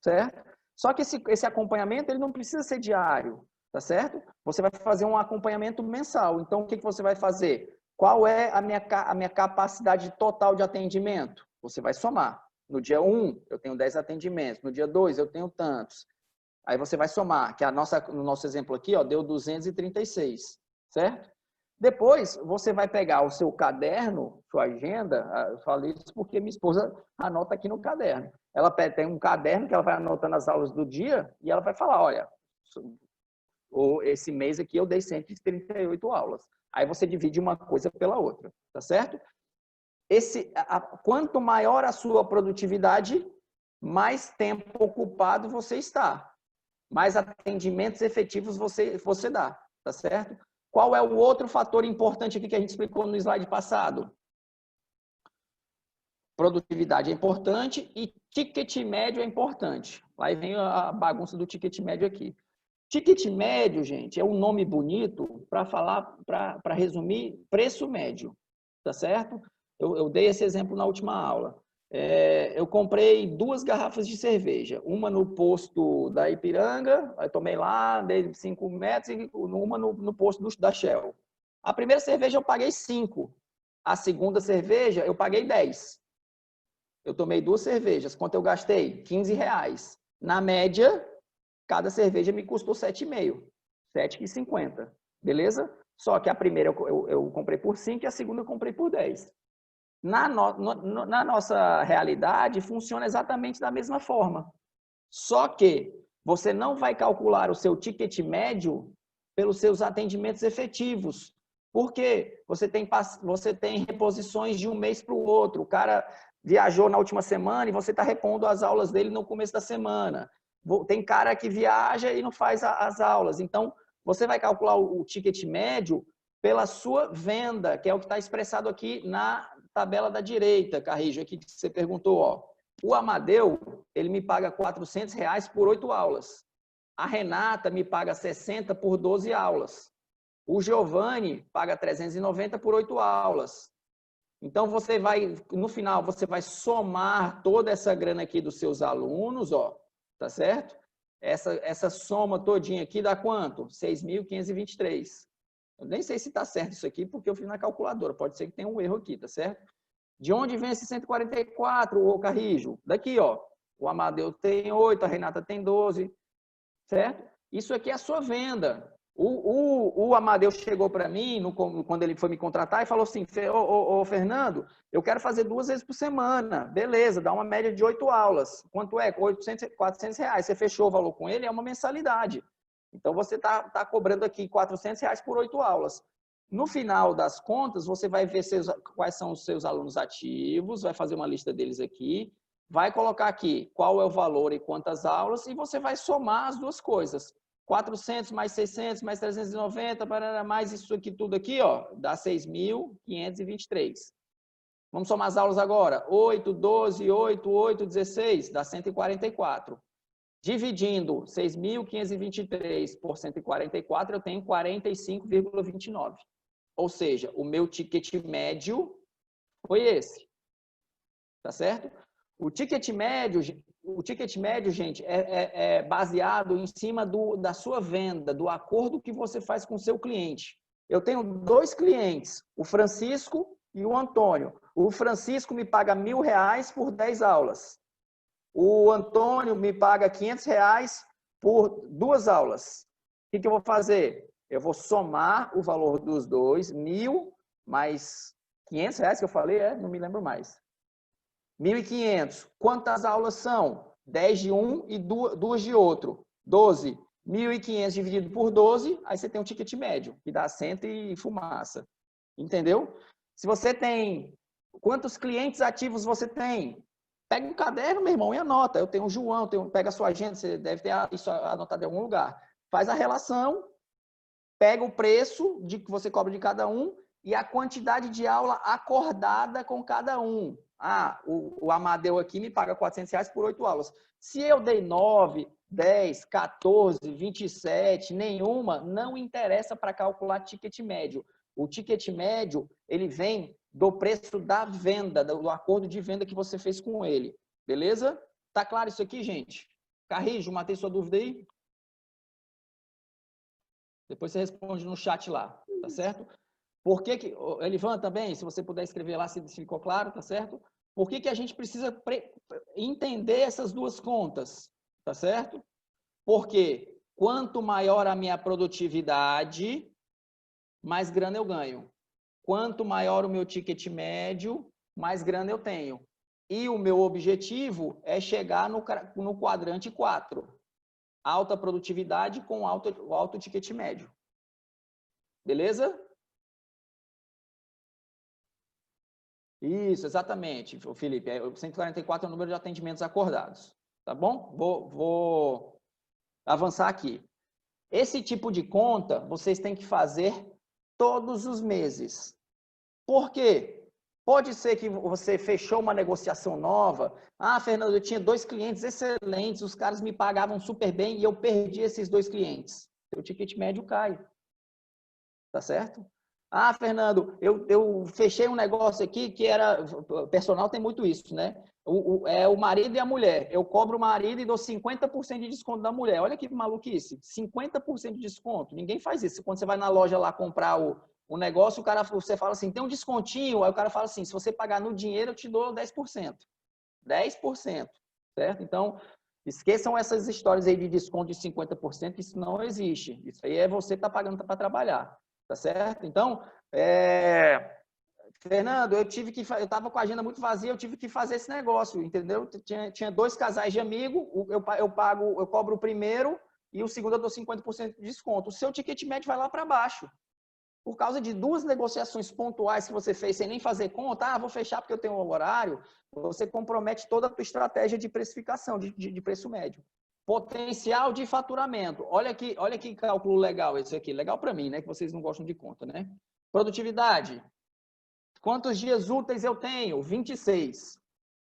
certo? Só que esse acompanhamento, ele não precisa ser diário, tá certo? Você vai fazer um acompanhamento mensal. Então, o que você vai fazer? Qual é a minha capacidade total de atendimento? Você vai somar. No dia 1, eu tenho 10 atendimentos. No dia 2, eu tenho tantos. Aí você vai somar, que no nosso exemplo aqui, ó, deu 236, certo? Depois, você vai pegar o seu caderno, sua agenda, eu falo isso porque minha esposa anota aqui no caderno. Ela tem um caderno que ela vai anotando as aulas do dia e ela vai falar, olha, esse mês aqui eu dei 138 aulas. Aí você divide uma coisa pela outra, tá certo? Quanto maior a sua produtividade, mais tempo ocupado você está. Mais atendimentos efetivos você dá, tá certo? Qual é o outro fator importante aqui que a gente explicou no slide passado? Produtividade é importante e ticket médio é importante. Aí vem a bagunça do ticket médio aqui. Ticket médio, gente, é um nome bonito para resumir preço médio, tá certo? Eu dei esse exemplo na última aula. Eu comprei 2 garrafas de cerveja, uma no posto da Ipiranga, aí tomei lá, dei 5 metros, e uma no posto da Shell. A primeira cerveja eu paguei 5, a segunda cerveja eu paguei 10. Eu tomei 2 cervejas, quanto eu gastei? R$15. Na média, cada cerveja me custou 7,5, R$7,50, beleza? Só que a primeira eu comprei por 5 e a segunda eu comprei por 10. Na nossa realidade, funciona exatamente da mesma forma. Só que você não vai calcular o seu ticket médio pelos seus atendimentos efetivos. Por quê? Você tem reposições de um mês para o outro. O cara viajou na última semana e você está repondo as aulas dele no começo da semana. Tem cara que viaja e não faz as aulas. Então, você vai calcular o ticket médio pela sua venda, que é o que está expressado aqui na tabela da direita, Carrijo, aqui que você perguntou, ó. O Amadeu, ele me paga R$400 por 8 aulas. A Renata me paga 60 por 12 aulas. O Giovanni paga 390 por 8 aulas. Então, no final, você vai somar toda essa grana aqui dos seus alunos, ó, tá certo? Essa soma todinha aqui dá quanto? 6.523. Eu nem sei se está certo isso aqui, porque eu fiz na calculadora. Pode ser que tenha um erro aqui, tá certo? De onde vem esse 144, ô Carrijo? Daqui, ó. O Amadeu tem 8, a Renata tem 12, certo? Isso aqui é a sua venda. O Amadeu chegou para mim, quando ele foi me contratar, e falou assim, ô Fernando, eu quero fazer 2 vezes por semana. Beleza, dá uma média de 8 aulas. Quanto é? R$400. Você fechou o valor com ele, é uma mensalidade. Então, você está cobrando aqui R$400 por 8 aulas. No final das contas, você vai ver quais são os seus alunos ativos, vai fazer uma lista deles aqui, vai colocar aqui qual é o valor e quantas aulas, e você vai somar as duas coisas. 400 mais 600 mais 390, mais isso aqui tudo aqui, ó, dá 6.523. Vamos somar as aulas agora. 8, 12, 8, 8, 16, dá 144. Dividindo 6.523 por 144, eu tenho 45,29. Ou seja, o meu ticket médio foi esse. Tá certo? O ticket médio, gente, é baseado em cima da sua venda, do acordo que você faz com o seu cliente. Eu tenho 2 clientes, o Francisco e o Antônio. O Francisco me paga R$1.000 por 10 aulas. O Antônio me paga R$500 por 2 aulas. O que eu vou fazer? Eu vou somar o valor dos dois, 1.000 mais R$500 que eu falei, não me lembro mais. 1.500. Quantas aulas são? 10 de um e 2 de outro. 12. 1.500 dividido por 12, aí você tem um ticket médio, que dá 100 e fumaça. Entendeu? Se você tem... Quantos clientes ativos você tem? Pega um caderno, meu irmão, e anota. Eu tenho o João, pega a sua agenda, você deve ter isso anotado em algum lugar. Faz a relação, pega o preço que você cobra de cada um e a quantidade de aula acordada com cada um. Ah, o Amadeu aqui me paga R$400 por 8 aulas. Se eu dei 9, 10, 14, 27, nenhuma, não interessa para calcular ticket médio. O ticket médio, ele vem do preço da venda, do acordo de venda que você fez com ele. Beleza? Tá claro isso aqui, gente? Carrijo, matei sua dúvida aí? Depois você responde no chat lá, tá certo? Por que que... Elivan também, se você puder escrever lá se ficou claro, tá certo? Por que que a gente precisa entender essas duas contas, tá certo? Porque quanto maior a minha produtividade, mais grana eu ganho. Quanto maior o meu ticket médio, mais grana eu tenho. E o meu objetivo é chegar no quadrante 4. Alta produtividade com alto ticket médio. Beleza? Isso, exatamente, Felipe. 144 é o número de atendimentos acordados. Tá bom? Vou avançar aqui. Esse tipo de conta vocês têm que fazer todos os meses. Por quê? Pode ser que você fechou uma negociação nova. Ah, Fernando, eu tinha 2 clientes excelentes, os caras me pagavam super bem e eu perdi esses 2 clientes. Seu ticket médio cai. Tá certo? Ah, Fernando, eu fechei um negócio aqui que era... Personal tem muito isso, né? É o marido e a mulher. Eu cobro o marido e dou 50% de desconto da mulher. Olha que maluquice. 50% de desconto. Ninguém faz isso. Quando você vai na loja lá comprar o negócio, você fala assim, tem um descontinho. Aí o cara fala assim, se você pagar no dinheiro, eu te dou 10%. 10%. Certo? Então, esqueçam essas histórias aí de desconto de 50%, isso não existe. Isso aí é você que está pagando para trabalhar. Tá certo? Então, Fernando, eu estava com a agenda muito vazia, eu tive que fazer esse negócio, entendeu? Tinha 2 casais de amigo, eu cobro o primeiro e o segundo eu dou 50% de desconto. O seu ticket médio vai lá para baixo. Por causa de 2 negociações pontuais que você fez sem nem fazer conta, vou fechar porque eu tenho um horário, você compromete toda a tua estratégia de precificação, de preço médio. Potencial de faturamento. Olha que cálculo legal esse aqui. Legal para mim, né? Que vocês não gostam de conta, né? Produtividade. Quantos dias úteis eu tenho? 26.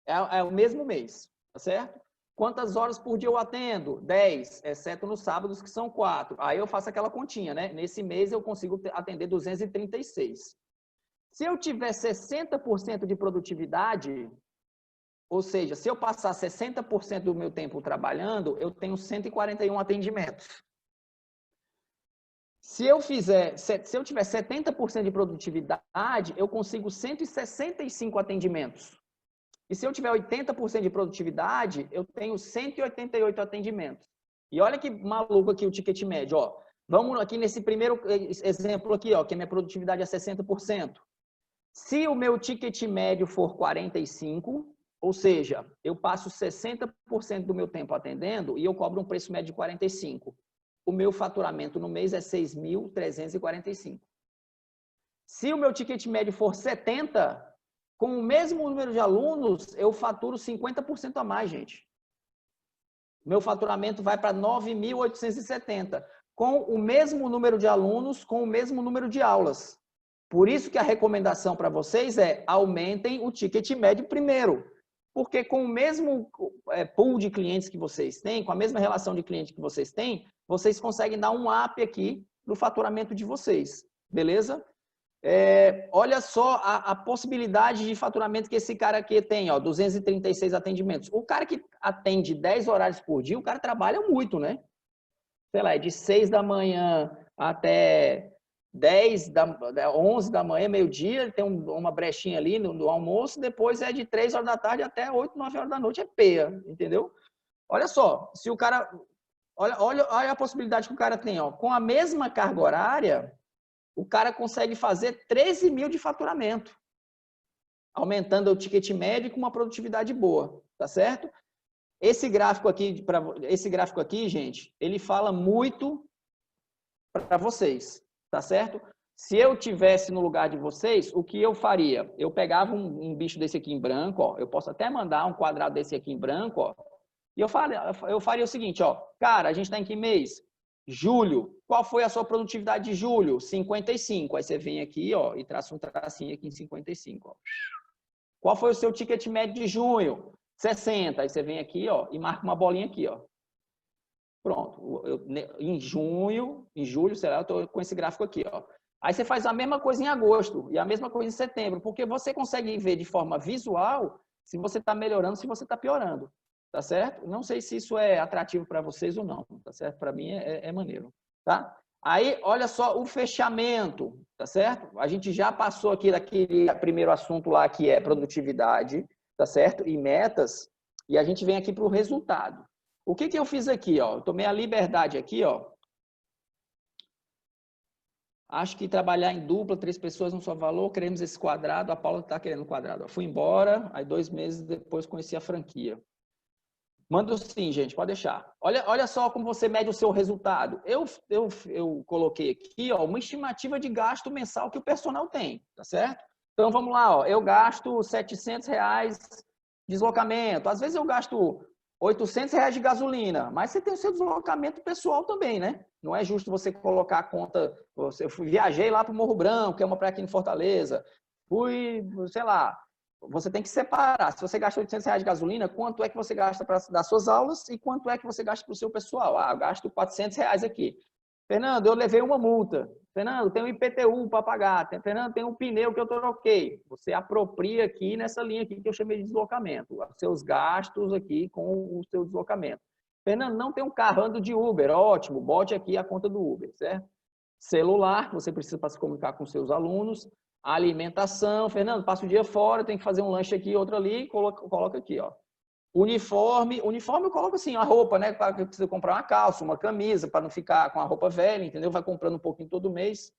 É o mesmo mês, tá certo? Quantas horas por dia eu atendo? 10, exceto nos sábados, que são 4. Aí eu faço aquela continha, né? Nesse mês eu consigo atender 236. Se eu tiver 60% de produtividade... Ou seja, se eu passar 60% do meu tempo trabalhando, eu tenho 141 atendimentos. Se eu tiver 70% de produtividade, eu consigo 165 atendimentos. E se eu tiver 80% de produtividade, eu tenho 188 atendimentos. E olha que maluco aqui o ticket médio, ó. Vamos aqui nesse primeiro exemplo aqui, ó, que a minha produtividade é 60%. Se o meu ticket médio for 45, ou seja, eu passo 60% do meu tempo atendendo e eu cobro um preço médio de 45. O meu faturamento no mês é 6.345. Se o meu ticket médio for 70, com o mesmo número de alunos, eu faturo 50% a mais, gente. Meu faturamento vai para 9.870, com o mesmo número de alunos, com o mesmo número de aulas. Por isso que a recomendação para vocês é aumentem o ticket médio primeiro. Porque com o mesmo pool de clientes que vocês têm, com a mesma relação de cliente que vocês têm, vocês conseguem dar um up aqui no faturamento de vocês. Beleza? Olha só a possibilidade de faturamento que esse cara aqui tem, ó, 236 atendimentos. O cara que atende 10 horários por dia, o cara trabalha muito, né? Sei lá, é de 6 da manhã até 11 da manhã, meio-dia, ele tem uma brechinha ali no almoço, depois é de 3 horas da tarde até 8, 9 horas da noite, é peia, entendeu? Olha só, se o cara... Olha a possibilidade que o cara tem, ó. Com a mesma carga horária, o cara consegue fazer 13 mil de faturamento, aumentando o ticket médio com uma produtividade boa, tá certo? Esse gráfico aqui, gente, ele fala muito para vocês, tá certo? Se eu tivesse no lugar de vocês, o que eu faria? Eu pegava um bicho desse aqui em branco, ó, eu posso até mandar um quadrado desse aqui em branco, ó, e eu faria o seguinte, ó, cara, a gente está em que mês? Julho. Qual foi a sua produtividade de julho? 55. Aí você vem aqui, ó, e traça um tracinho aqui em 55, ó. Qual foi o seu ticket médio de junho? 60. Aí você vem aqui, ó, e marca uma bolinha aqui, ó. Pronto. Em julho, sei lá, eu estou com esse gráfico aqui, ó. Aí você faz a mesma coisa em agosto e a mesma coisa em setembro, porque você consegue ver de forma visual se você está melhorando, se você está piorando, tá certo? Não sei se isso é atrativo para vocês ou não, tá certo? Para mim é maneiro, tá? Aí, olha só o fechamento, tá certo? A gente já passou aqui daquele primeiro assunto lá que é produtividade, tá certo? E metas, e a gente vem aqui para o resultado. O que eu fiz aqui, ó? Eu tomei a liberdade aqui, ó. Acho que trabalhar em dupla, 3 pessoas no seu valor, queremos esse quadrado, a Paula está querendo o quadrado. Fui embora, aí 2 meses depois conheci a franquia. Manda sim, gente, pode deixar. Olha só como você mede o seu resultado. Eu coloquei aqui, ó, uma estimativa de gasto mensal que o personal tem, tá certo? Então, vamos lá, ó, eu gasto R$700 deslocamento. Às vezes eu gasto R$800 de gasolina, mas você tem o seu deslocamento pessoal também, né? Não é justo você colocar a conta... Eu viajei lá para o Morro Branco, que é uma praia aqui em Fortaleza. Fui, sei lá, você tem que separar. Se você gasta R$800 de gasolina, quanto é que você gasta para dar suas aulas e quanto é que você gasta para o seu pessoal? Ah, eu gasto R$400 aqui. Fernando, eu levei uma multa. Fernando, tem um IPTU para pagar. Fernando, tem um pneu que eu troquei. Você apropria aqui nessa linha aqui que eu chamei de deslocamento. Os seus gastos aqui com o seu deslocamento. Fernando, não tem um carro, ando de Uber. Ótimo, bote aqui a conta do Uber, certo? Celular, que você precisa para se comunicar com seus alunos. Alimentação. Fernando, passa o dia fora, tem que fazer um lanche aqui, outro ali. Coloca aqui, ó. Uniforme eu coloco assim, a roupa, né? Para que precisa comprar uma calça, uma camisa, para não ficar com a roupa velha, entendeu? Vai comprando um pouquinho todo mês.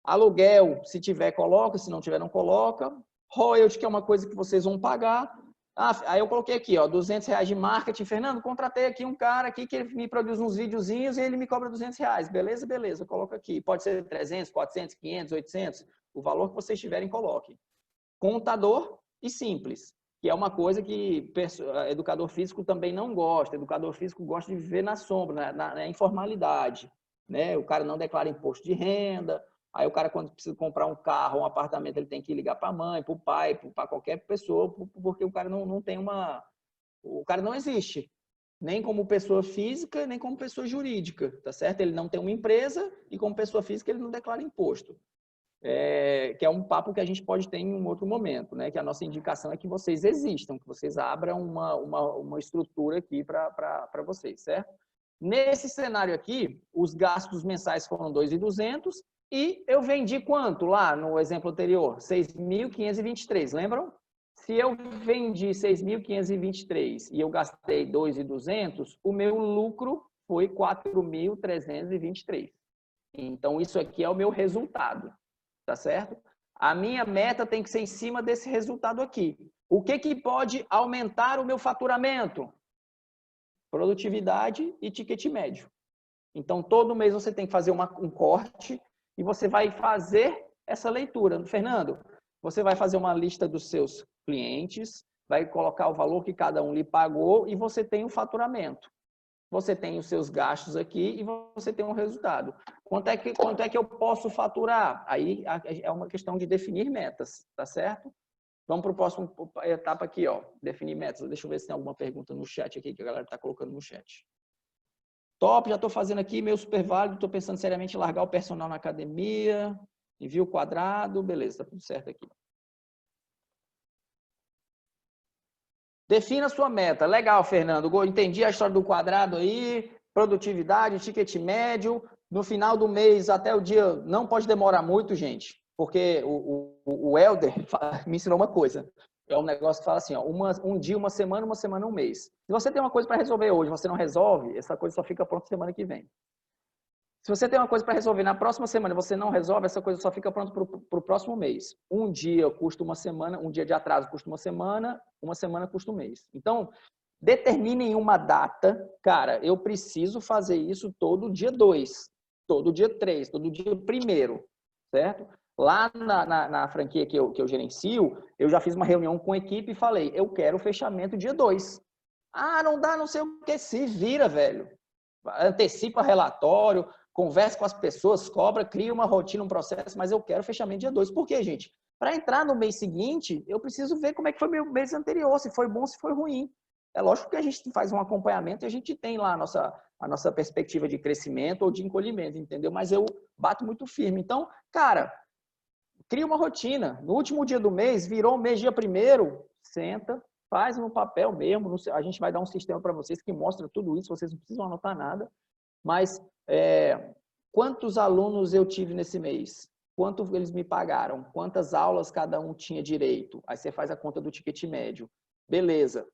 Aluguel, se tiver, coloca, se não tiver, não coloca. Royalty, que é uma coisa que vocês vão pagar. Ah, aí eu coloquei aqui, ó, R$200 de marketing. Fernando, contratei aqui um cara aqui que ele me produz uns videozinhos e ele me cobra R$200. Beleza, beleza, eu coloco aqui. Pode ser 300, 400, 500, 800. O valor que vocês tiverem, coloquem. Contador e simples, que é uma coisa que educador físico também não gosta. Educador físico gosta de viver na sombra, na informalidade, né? O cara não declara imposto de renda, aí o cara, quando precisa comprar um carro, um apartamento, ele tem que ligar para a mãe, para o pai, para qualquer pessoa, porque o cara não tem uma... O cara não existe, nem como pessoa física, nem como pessoa jurídica, tá certo? Ele não tem uma empresa e como pessoa física ele não declara imposto. Que é um papo que a gente pode ter em um outro momento, né? Que a nossa indicação é que vocês existam, que vocês abram uma estrutura aqui para vocês, certo? Nesse cenário aqui, os gastos mensais foram 2.200 e eu vendi quanto lá no exemplo anterior? 6.523, lembram? Se eu vendi 6.523 e eu gastei 2.200, o meu lucro foi 4.323. Então, isso aqui é o meu resultado. Tá certo? A minha meta tem que ser em cima desse resultado aqui. O que pode aumentar o meu faturamento? Produtividade e ticket médio. Então, todo mês você tem que fazer um corte e você vai fazer essa leitura. Fernando, você vai fazer uma lista dos seus clientes, vai colocar o valor que cada um lhe pagou e você tem o faturamento. Você tem os seus gastos aqui e você tem um resultado. Quanto é que eu posso faturar? Aí é uma questão de definir metas, tá certo? Vamos para o próximo etapa aqui, ó. Definir metas. Deixa eu ver se tem alguma pergunta no chat aqui que a galera está colocando no chat. Top, já estou fazendo aqui, meu super válido, estou pensando seriamente em largar o personal na academia, envio quadrado, beleza, está tudo certo aqui. Defina a sua meta. Legal, Fernando. Entendi a história do quadrado aí, produtividade, ticket médio. No final do mês, até o dia, não pode demorar muito, gente, porque o Helder me ensinou uma coisa. É um negócio que fala assim, ó, um dia, uma semana, um mês. Se você tem uma coisa para resolver hoje, você não resolve, essa coisa só fica pronta semana que vem. Se você tem uma coisa para resolver na próxima semana e você não resolve, essa coisa só fica pronta para o próximo mês. Um dia custa uma semana, um dia de atraso custa uma semana custa um mês. Então, determinem uma data. Cara, eu preciso fazer isso todo dia 2, todo dia 3, todo dia 1º. certo? Lá na franquia que eu gerencio, eu já fiz uma reunião com a equipe e falei, eu quero o fechamento dia 2. Ah, não dá, não sei o que, se vira, velho. Antecipa relatório, conversa com as pessoas, cobra, cria uma rotina, um processo, mas eu quero fechamento dia 2. Por quê, gente? Para entrar no mês seguinte, eu preciso ver como é que foi meu mês anterior, se foi bom, se foi ruim. É lógico que a gente faz um acompanhamento e a gente tem lá a nossa perspectiva de crescimento ou de encolhimento, entendeu? Mas eu bato muito firme. Então, cara, cria uma rotina. No último dia do mês, virou o mês, dia 1º, senta, faz no papel mesmo. A gente vai dar um sistema para vocês que mostra tudo isso, vocês não precisam anotar nada. Mas quantos alunos eu tive nesse mês? Quanto eles me pagaram? Quantas aulas cada um tinha direito? Aí você faz a conta do ticket médio. Beleza,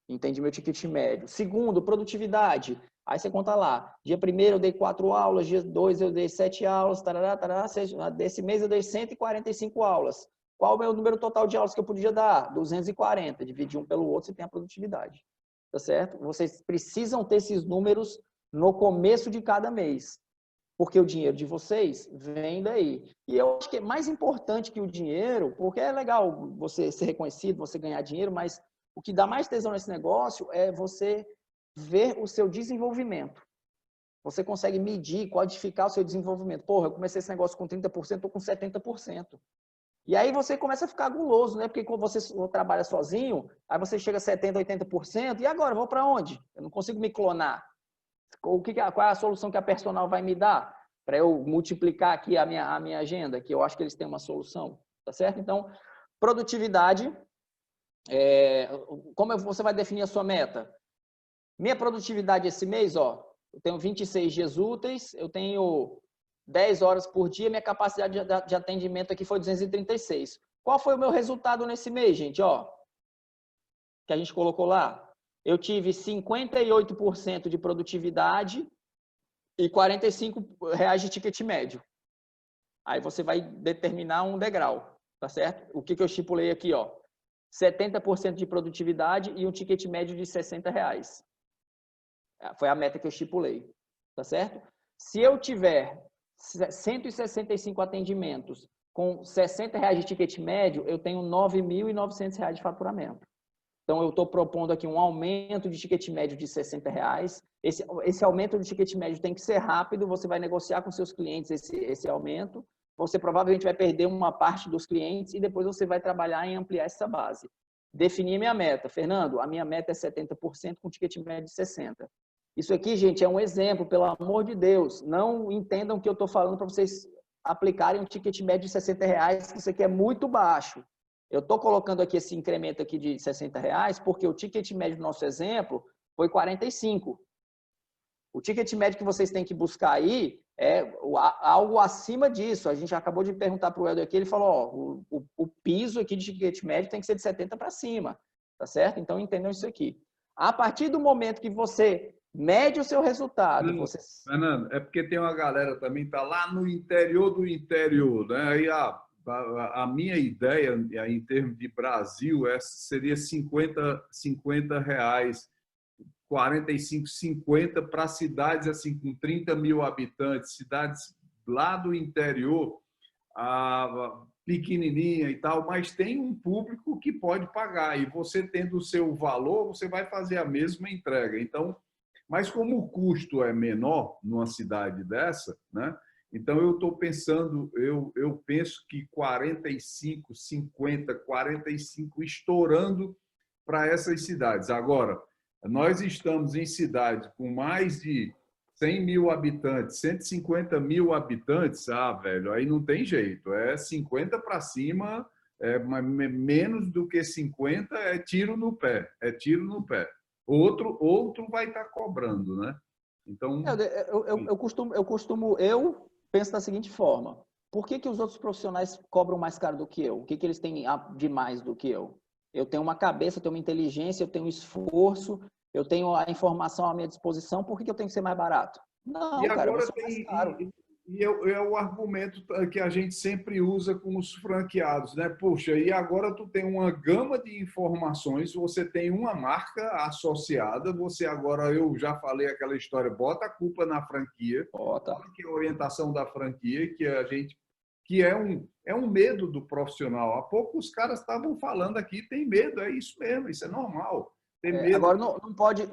entendi meu ticket médio. Segundo, produtividade. Aí você conta lá. Dia 1º eu dei 4 aulas, dia 2 eu dei 7 aulas, tarará, tarará, desse mês eu dei 145 aulas. Qual o meu número total de aulas que eu podia dar? 240. Dividir um pelo outro, você tem a produtividade. Tá certo? Vocês precisam ter esses números no começo de cada mês. Porque o dinheiro de vocês vem daí. E eu acho que é mais importante que o dinheiro, porque é legal você ser reconhecido, você ganhar dinheiro, mas o que dá mais tesão nesse negócio é você ver o seu desenvolvimento. Você consegue medir, quantificar o seu desenvolvimento. Porra, eu comecei esse negócio com 30%, estou com 70%. E aí você começa a ficar guloso, né? Porque quando você trabalha sozinho, aí você chega a 70%, 80%, e agora? Eu vou para onde? Eu não consigo me clonar. Qual é a solução que a personal vai me dar para eu multiplicar aqui a minha agenda? Que eu acho que eles têm uma solução, tá certo? Então, produtividade, como você vai definir a sua meta? Minha produtividade esse mês, ó, eu tenho 26 dias úteis, eu tenho 10 horas por dia, minha capacidade de atendimento aqui foi 236. Qual foi o meu resultado nesse mês, gente? Ó, que a gente colocou lá? Eu tive 58% de produtividade e R$45 de ticket médio. Aí você vai determinar um degrau, tá certo? O que eu estipulei aqui, ó? 70% de produtividade e um ticket médio de R$60. Foi a meta que eu estipulei, tá certo? Se eu tiver 165 atendimentos com R$60 de ticket médio, eu tenho R$9.900 de faturamento. Então, eu estou propondo aqui um aumento de ticket médio de R$60. Esse aumento de ticket médio tem que ser rápido, você vai negociar com seus clientes esse aumento. Você provavelmente vai perder uma parte dos clientes e depois você vai trabalhar em ampliar essa base. Definir minha meta. Fernando, a minha meta é 70% com ticket médio de 60%. Isso aqui, gente, é um exemplo, pelo amor de Deus. Não entendam que eu estou falando para vocês aplicarem um ticket médio de R$60, que isso aqui é muito baixo. Eu estou colocando aqui esse incremento aqui de R$60 porque o ticket médio do nosso exemplo foi 45. O ticket médio que vocês têm que buscar aí é algo acima disso. A gente acabou de perguntar para o Helder aqui, ele falou, ó, o piso aqui de ticket médio tem que ser de 70 para cima, tá certo? Então, entendam isso aqui. A partir do momento que você mede o seu resultado... Fernando, é porque tem uma galera também que está lá no interior do interior, né? Aí a minha ideia, em termos de Brasil, seria 50 reais, 45, 50 para cidades assim, com 30 mil habitantes, cidades lá do interior, pequenininha e tal, mas tem um público que pode pagar. E você tendo o seu valor, você vai fazer a mesma entrega. Então, mas como o custo é menor numa cidade dessa, né? Então, eu estou pensando, eu penso que 45, 50, 45 estourando para essas cidades. Agora, nós estamos em cidades com mais de 100 mil habitantes, 150 mil habitantes, velho, aí não tem jeito. É 50 para cima, menos do que 50 é tiro no pé, é tiro no pé. Outro vai estar cobrando, né? Então, eu penso da seguinte forma: por que os outros profissionais cobram mais caro do que eu? O que eles têm de mais do que eu? Eu tenho uma cabeça, eu tenho uma inteligência, eu tenho um esforço, eu tenho a informação à minha disposição, por que eu tenho que ser mais barato? Não, cara, eu sou mais caro. E é o argumento que a gente sempre usa com os franqueados, né? Poxa, e agora tu tem uma gama de informações, você tem uma marca associada, você agora, eu já falei aquela história, bota a culpa na franquia, Bota. que é a orientação da franquia, que a gente que é um medo do profissional. Há pouco os caras estavam falando aqui, tem medo, é isso mesmo, isso é normal. Tem medo. Agora,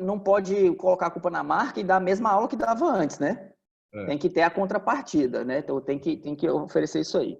não pode colocar a culpa na marca e dar a mesma aula que dava antes, né? Tem que ter a contrapartida, né? Então, tem que oferecer isso aí.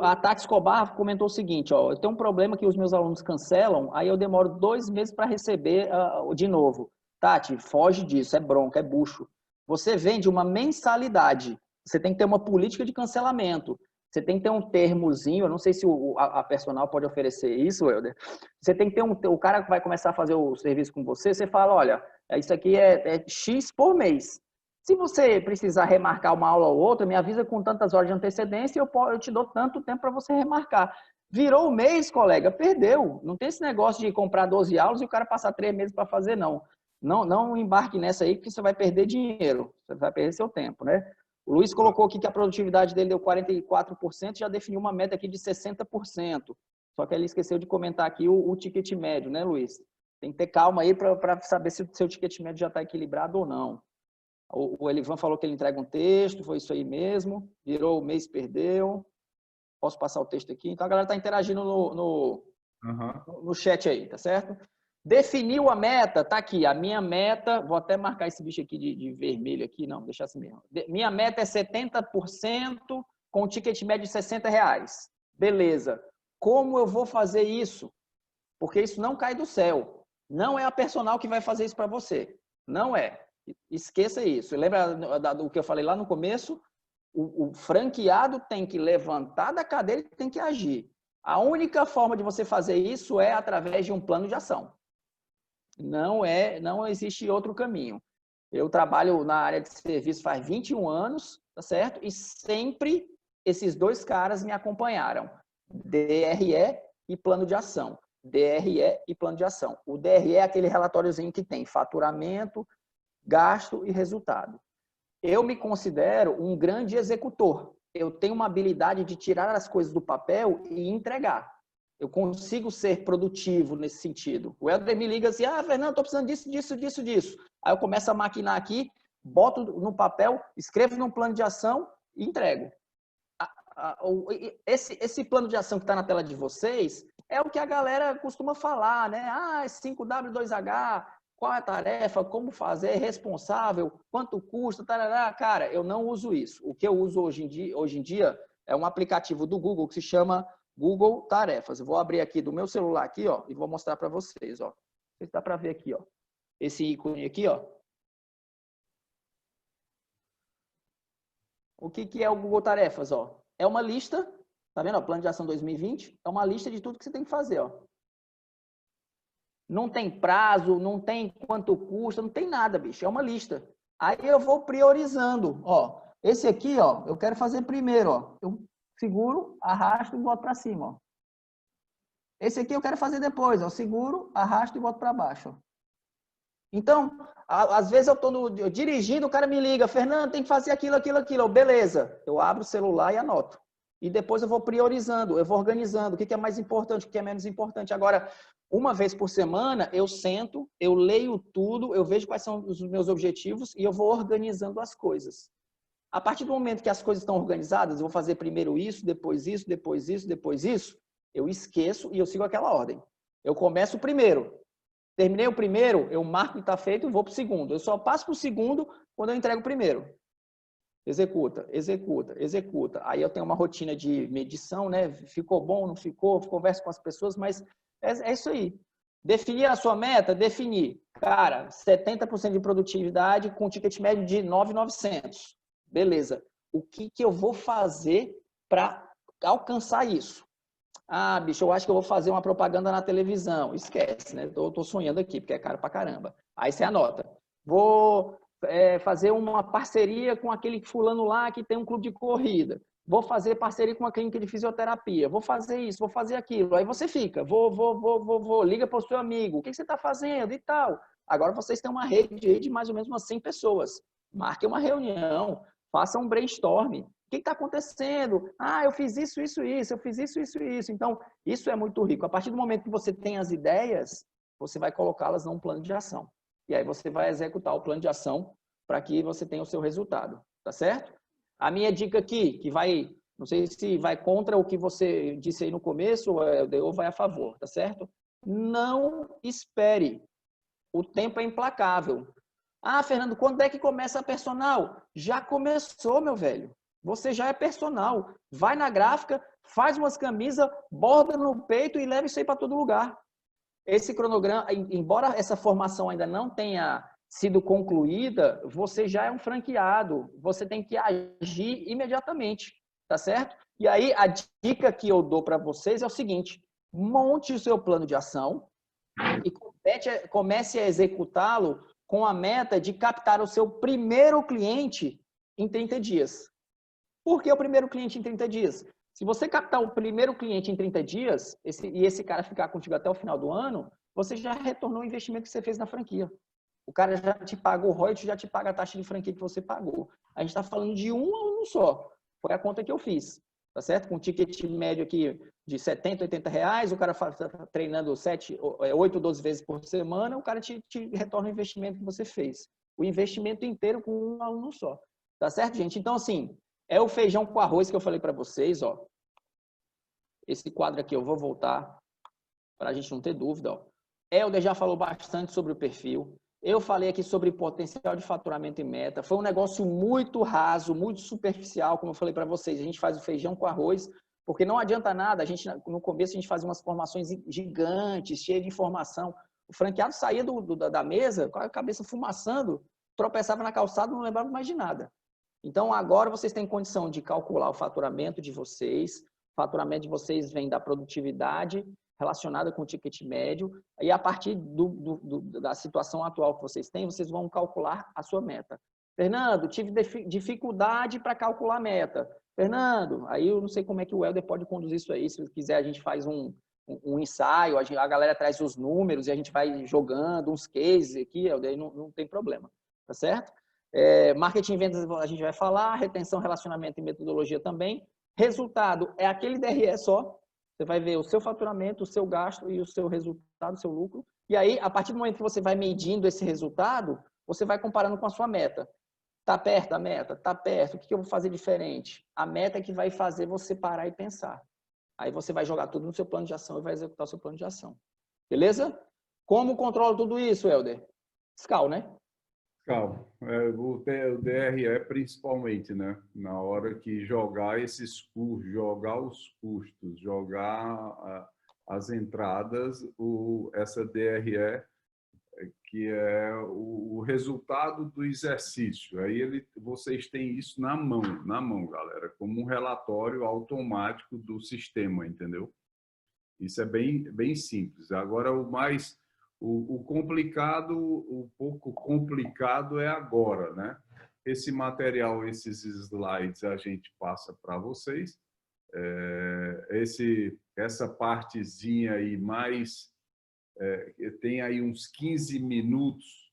A Tati Escobar comentou o seguinte, ó, eu tenho um problema que os meus alunos cancelam, aí eu demoro 2 meses para receber de novo. Tati, foge disso, é bronca, é bucho. Você vende uma mensalidade, você tem que ter uma política de cancelamento, você tem que ter um termozinho, eu não sei se a personal pode oferecer isso, Helder. Você tem que ter o cara que vai começar a fazer o serviço com você, você fala, olha, isso aqui é X por mês. Se você precisar remarcar uma aula ou outra, me avisa com tantas horas de antecedência e eu te dou tanto tempo para você remarcar. Virou o mês, colega, perdeu. Não tem esse negócio de comprar 12 aulas e o cara passar 3 meses para fazer, não. Não embarque nessa aí, porque você vai perder dinheiro, você vai perder seu tempo, né? O Luiz colocou aqui que a produtividade dele deu 44%, já definiu uma meta aqui de 60%. Só que ele esqueceu de comentar aqui o ticket médio, né, Luiz? Tem que ter calma aí para saber se o seu ticket médio já está equilibrado ou não. O Elivan falou que ele entrega um texto, foi isso aí mesmo. Virou o mês, perdeu. Posso passar o texto aqui? Então a galera está interagindo no chat aí, tá certo? Definiu a meta, tá aqui. A minha meta, vou até marcar esse bicho aqui de vermelho aqui, não, deixar assim mesmo. Minha meta é 70% com ticket médio de R$60. Beleza. Como eu vou fazer isso? Porque isso não cai do céu. Não é a personal que vai fazer isso para você. Não é. Esqueça isso. Lembra do que eu falei lá no começo? O franqueado tem que levantar da cadeira e tem que agir. A única forma de você fazer isso é através de um plano de ação. Não existe outro caminho. Eu trabalho na área de serviço faz 21 anos, tá certo? E sempre esses 2 caras me acompanharam. DRE e plano de ação. DRE e plano de ação. O DRE é aquele relatóriozinho que tem faturamento, gasto e resultado. Eu me considero um grande executor. Eu tenho uma habilidade de tirar as coisas do papel e entregar. Eu consigo ser produtivo nesse sentido. O Helder me liga assim, Fernando, estou precisando disso. Aí eu começo a maquinar aqui, boto no papel, escrevo num plano de ação e entrego. Esse plano de ação que está na tela de vocês é o que a galera costuma falar, né? 5W2H, qual é a tarefa, como fazer, responsável, quanto custa, tarará. Cara, eu não uso isso. O que eu uso hoje em dia é um aplicativo do Google que se chama Google Tarefas. Eu vou abrir aqui do meu celular aqui, ó, e vou mostrar para vocês, ó. Não sei se dá para ver aqui, ó. Esse ícone aqui, ó. O que é o Google Tarefas, ó? É uma lista, tá vendo? Ó, Plano de Ação 2020, é uma lista de tudo que você tem que fazer, ó. Não tem prazo, não tem quanto custa, não tem nada, bicho. É uma lista. Aí eu vou priorizando, ó. Esse aqui, ó, eu quero fazer primeiro, ó. Eu seguro, arrasto e boto para cima, ó. Esse aqui eu quero fazer depois, ó. Seguro, arrasto e boto para baixo, ó. Então, às vezes eu estou dirigindo, o cara me liga, Fernando, tem que fazer aquilo. Beleza, eu abro o celular e anoto. E depois eu vou priorizando, eu vou organizando o que é mais importante, o que é menos importante. Agora, uma vez por semana, eu sento, eu leio tudo, eu vejo quais são os meus objetivos e eu vou organizando as coisas. A partir do momento que as coisas estão organizadas, eu vou fazer primeiro isso, depois isso, depois isso, depois isso, eu esqueço e eu sigo aquela ordem. Eu começo o primeiro. Terminei o primeiro, eu marco que está feito e vou para o segundo. Eu só passo para o segundo quando eu entrego o primeiro. Executa. Aí eu tenho uma rotina de medição, né? Ficou bom, não ficou? Converso com as pessoas, mas é isso aí. Definir a sua meta? Definir. Cara, 70% de produtividade com ticket médio de 9.900. Beleza. O que eu vou fazer para alcançar isso? Bicho, eu acho que eu vou fazer uma propaganda na televisão. Esquece, né? Tô sonhando aqui, porque é caro pra caramba. Aí você anota. Vou fazer uma parceria com aquele fulano lá que tem um clube de corrida. Vou fazer parceria com uma clínica de fisioterapia. Vou fazer isso, vou fazer aquilo. Aí você fica. Liga para o seu amigo. O que você está fazendo e tal. Agora vocês têm uma rede aí de mais ou menos umas 100 pessoas. Marquem uma reunião. Façam um brainstorm. O que está acontecendo? Eu fiz isso, eu fiz isso. Então, isso é muito rico. A partir do momento que você tem as ideias, você vai colocá-las num plano de ação. E aí você vai executar o plano de ação para que você tenha o seu resultado. Tá certo? A minha dica aqui, que vai Não sei se vai contra o que você disse aí no começo, ou vai a favor, tá certo? Não espere. O tempo é implacável. Ah, Fernando, quando é que começa a personal? Já começou, meu velho. Você já é personal. Vai na gráfica, faz umas camisas, borda no peito e leva isso aí para todo lugar. Esse cronograma, embora essa formação ainda não tenha sido concluída, você já é um franqueado. Você tem que agir imediatamente, tá certo? E aí, a dica que eu dou para vocês é o seguinte: monte o seu plano de ação e comece a executá-lo com a meta de captar o seu primeiro cliente em 30 dias. Por que o primeiro cliente em 30 dias? Se você captar o primeiro cliente em 30 dias, e esse cara ficar contigo até o final do ano, você já retornou o investimento que você fez na franquia. O cara já te paga o royalties, já te paga a taxa de franquia que você pagou. A gente está falando de um a um só. Foi a conta que eu fiz. Tá certo? Com um ticket médio aqui de 70, 80 reais, o cara tá treinando 8, 12 vezes por semana, o cara te retorna o investimento que você fez. O investimento inteiro com um aluno só. Tá certo, gente? Então, assim, é o feijão com arroz que eu falei para vocês, ó. Esse quadro aqui eu vou voltar para a gente não ter dúvida, ó. Helder já falou bastante sobre o perfil. Eu falei aqui sobre potencial de faturamento e meta. Foi um negócio muito raso, muito superficial, como eu falei para vocês. A gente faz o feijão com arroz, porque não adianta nada. No começo, a gente fazia umas formações gigantes, cheias de informação. O franqueado saía da mesa com a cabeça fumaçando, tropeçava na calçada, não lembrava mais de nada. Então, agora vocês têm condição de calcular o faturamento de vocês. O faturamento de vocês vem da produtividade relacionada com o ticket médio, e a partir da situação atual que vocês têm, vocês vão calcular a sua meta. Fernando, tive dificuldade para calcular a meta. Fernando, aí eu não sei como é que o Helder pode conduzir isso aí, se quiser a gente faz um ensaio, a galera traz os números e a gente vai jogando uns cases aqui, Helder, aí não tem problema, tá certo? Marketing e vendas a gente vai falar, retenção, relacionamento e metodologia também. Resultado é aquele DRE só. Você vai ver o seu faturamento, o seu gasto e o seu resultado, o seu lucro. E aí, a partir do momento que você vai medindo esse resultado, você vai comparando com a sua meta. Está perto da meta? Está perto. O que eu vou fazer diferente? A meta é que vai fazer você parar e pensar. Aí você vai jogar tudo no seu plano de ação e vai executar o seu plano de ação. Beleza? Como controla tudo isso, Helder? Fiscal, né? Calma, o DRE principalmente, né? Na hora que jogar esses custos, jogar os custos, jogar as entradas, essa DRE, que é o resultado do exercício. Aí vocês têm isso na mão, galera, como um relatório automático do sistema, entendeu? Isso é bem simples. Agora, o complicado, o pouco complicado é agora, né? Esse material, esses slides a gente passa para vocês. Essa partezinha aí tem aí uns 15 minutos.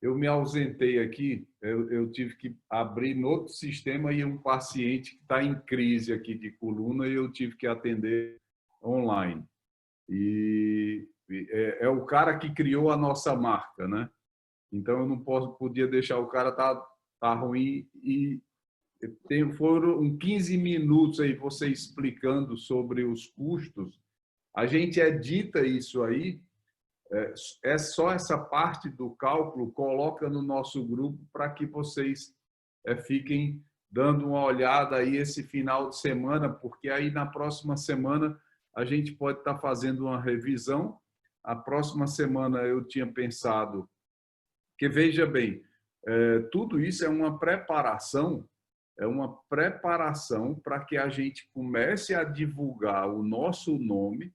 Eu me ausentei aqui, eu tive que abrir no outro sistema e um paciente que está em crise aqui de coluna e eu tive que atender online. E é o cara que criou a nossa marca, né? Então eu não podia deixar o cara tá ruim e foram 15 minutos aí você explicando sobre os custos. A gente edita isso aí, é só essa parte do cálculo, coloca no nosso grupo para que vocês fiquem dando uma olhada aí esse final de semana, porque aí na próxima semana a gente pode estar fazendo uma revisão. A próxima semana eu tinha pensado que, veja bem, tudo isso é uma preparação para que a gente comece a divulgar o nosso nome,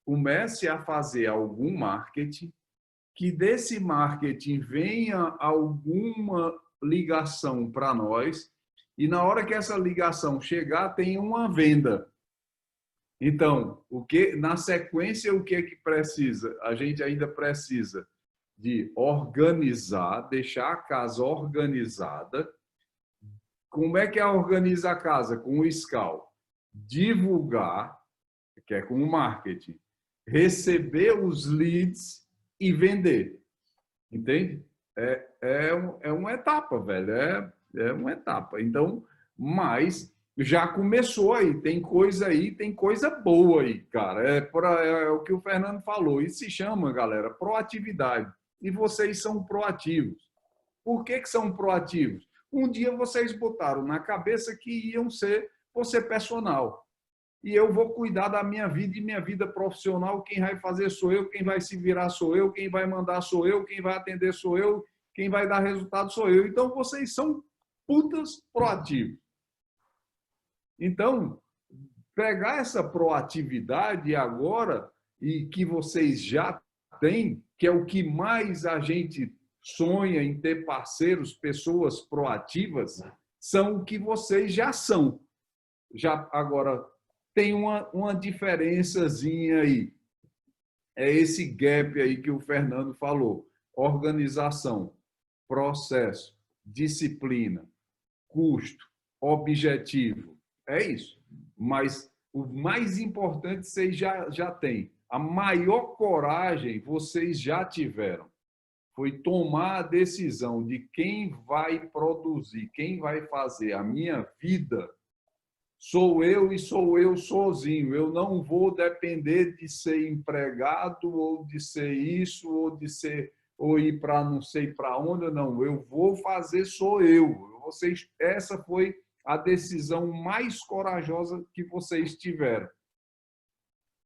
comece a fazer algum marketing, que desse marketing venha alguma ligação para nós, e na hora que essa ligação chegar, tem uma venda. Então, na sequência, o que é que precisa? A gente ainda precisa de organizar, deixar a casa organizada. Como é que organiza a casa? Com o SCAL. Divulgar, que é com o marketing. Receber os leads e vender. Entende? É uma etapa, velho. É uma etapa. Então, mas já começou aí, tem coisa boa aí, cara. É o que o Fernando falou. Isso se chama, galera, proatividade. E vocês são proativos. Por que são proativos? Um dia vocês botaram na cabeça que vou ser personal. E eu vou cuidar da minha vida e minha vida profissional. Quem vai fazer sou eu, quem vai se virar sou eu, quem vai mandar sou eu, quem vai atender sou eu, quem vai dar resultado sou eu. Então, vocês são putas proativos. Então, pegar essa proatividade agora, e que vocês já têm, que é o que mais a gente sonha em ter parceiros, pessoas proativas, são o que vocês já são. Já agora, tem uma diferençazinha aí. É esse gap aí que o Fernando falou. Organização, processo, disciplina, custo, objetivo. É isso. Mas o mais importante vocês já têm. A maior coragem vocês já tiveram. Foi tomar a decisão de quem vai produzir, quem vai fazer a minha vida. Sou eu e sou eu sozinho. Eu não vou depender de ser empregado ou de ser isso ou ir para não sei para onde, não. Eu vou fazer sou eu. Essa foi a decisão mais corajosa que vocês tiveram.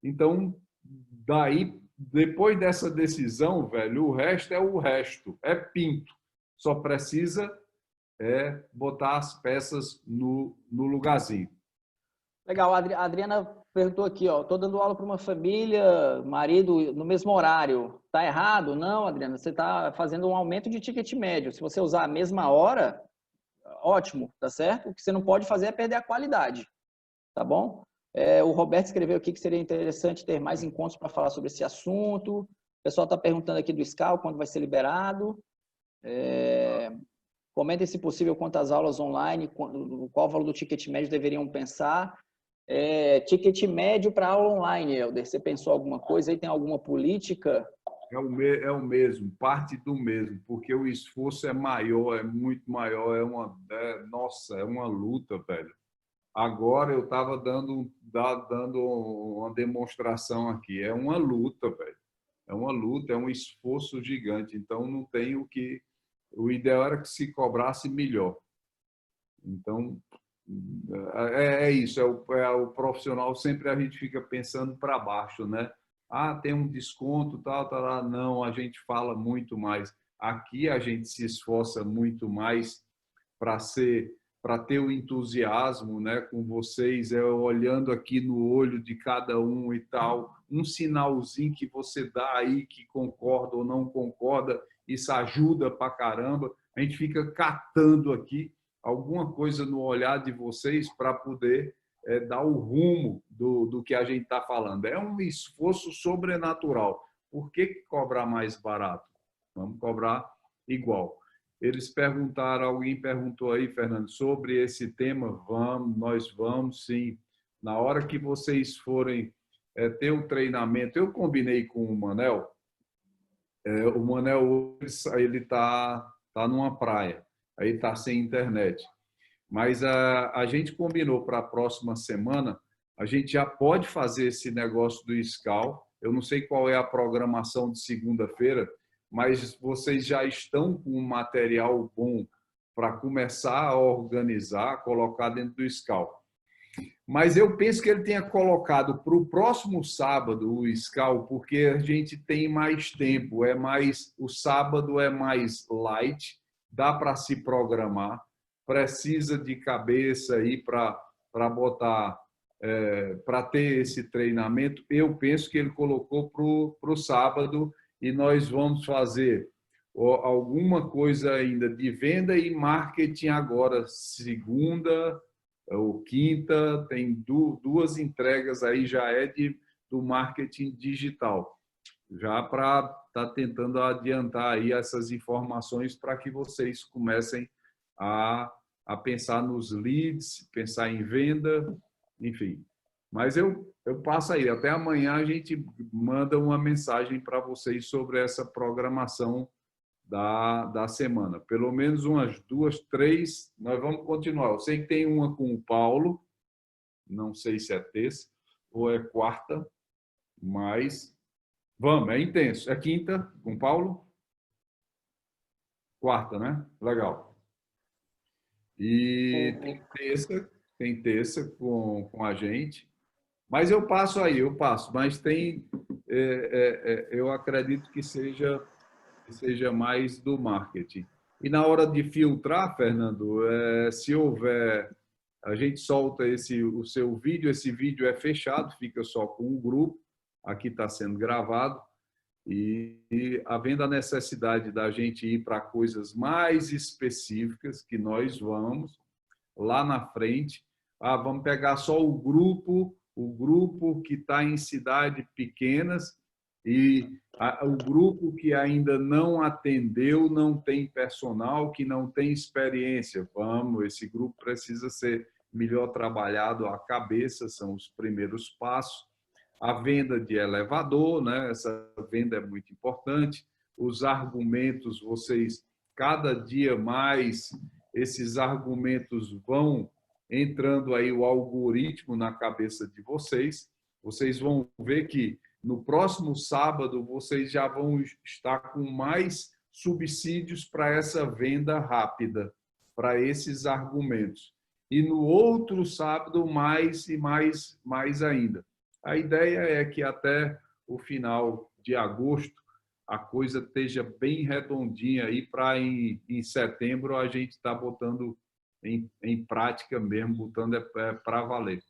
Então, daí, depois dessa decisão, velho, o resto é o resto, é pinto. Só precisa botar as peças no lugarzinho. Legal, a Adriana perguntou aqui, ó, estou dando aula para uma família, marido no mesmo horário. Tá errado? Não, Adriana, você está fazendo um aumento de ticket médio. Se você usar a mesma hora, ótimo, tá certo? O que você não pode fazer é perder a qualidade, tá bom? O Roberto escreveu aqui que seria interessante ter mais encontros para falar sobre esse assunto. O pessoal está perguntando aqui do SCAL, quando vai ser liberado. Comentem, se possível, quantas aulas online, qual o valor do ticket médio deveriam pensar. Ticket médio para aula online, Helder, você pensou alguma coisa aí? Tem alguma política? É o mesmo, parte do mesmo, porque o esforço é maior, é muito maior, nossa, é uma luta, velho. Agora eu estava dando uma demonstração aqui, é uma luta, velho. É uma luta, é um esforço gigante, então não tem o ideal era que se cobrasse melhor. Então, isso, o profissional, sempre a gente fica pensando para baixo, né? Ah, tem um desconto, tal, tal. Não, a gente fala muito mais. Aqui a gente se esforça muito mais para ter o entusiasmo, né, com vocês, olhando aqui no olho de cada um e tal, um sinalzinho que você dá aí que concorda ou não concorda, isso ajuda pra caramba. A gente fica catando aqui alguma coisa no olhar de vocês para poder dar o rumo do que a gente está falando. É um esforço sobrenatural. Por que cobrar mais barato? Vamos cobrar igual. Eles perguntaram, alguém perguntou aí, Fernando, sobre esse tema. Nós vamos sim. Na hora que vocês forem ter o treinamento, eu combinei com o Manel. O Manel, ele está numa praia, aí está sem internet. Mas a gente combinou para a próxima semana, a gente já pode fazer esse negócio do SCAL. Eu não sei qual é a programação de segunda-feira, mas vocês já estão com um material bom para começar a organizar, colocar dentro do SCAL. Mas eu penso que ele tenha colocado para o próximo sábado o SCAL, porque a gente tem mais tempo, o sábado é mais light, dá para se programar, precisa de cabeça aí para botar, para ter esse treinamento. Eu penso que ele colocou para o sábado, e nós vamos fazer alguma coisa ainda de venda e marketing agora, segunda ou quinta, tem duas entregas aí, já do marketing digital, já para estar tentando adiantar aí essas informações para que vocês comecem a pensar nos leads, pensar em venda, enfim. Mas eu passo aí. Até amanhã a gente manda uma mensagem para vocês sobre essa programação da semana. Pelo menos umas 2, 3, nós vamos continuar. Eu sei que tem uma com o Paulo, não sei se é terça ou é quarta, mas vamos, é intenso. É quinta com Paulo? Quarta, né? Legal. E tem terça com a gente. Mas eu passo aí, eu passo. Mas tem, eu acredito que seja mais do marketing. E na hora de filtrar, Fernando, se houver, a gente solta o seu vídeo, esse vídeo é fechado, fica só com o grupo, aqui está sendo gravado, e havendo a necessidade da gente ir para coisas mais específicas, que nós vamos lá na frente, vamos pegar só o grupo que está em cidades pequenas e o grupo que ainda não atendeu, não tem personal, que não tem experiência. Vamos, esse grupo precisa ser melhor trabalhado à cabeça, são os primeiros passos. A venda de elevador, né? Essa venda é muito importante. Os argumentos, vocês, cada dia mais, esses argumentos vão entrando aí o algoritmo na cabeça de vocês. Vocês vão ver que no próximo sábado vocês já vão estar com mais subsídios para essa venda rápida, para esses argumentos. E no outro sábado, mais e mais ainda. A ideia é que até o final de agosto a coisa esteja bem redondinha aí para em setembro a gente está botando em prática mesmo, botando para valer.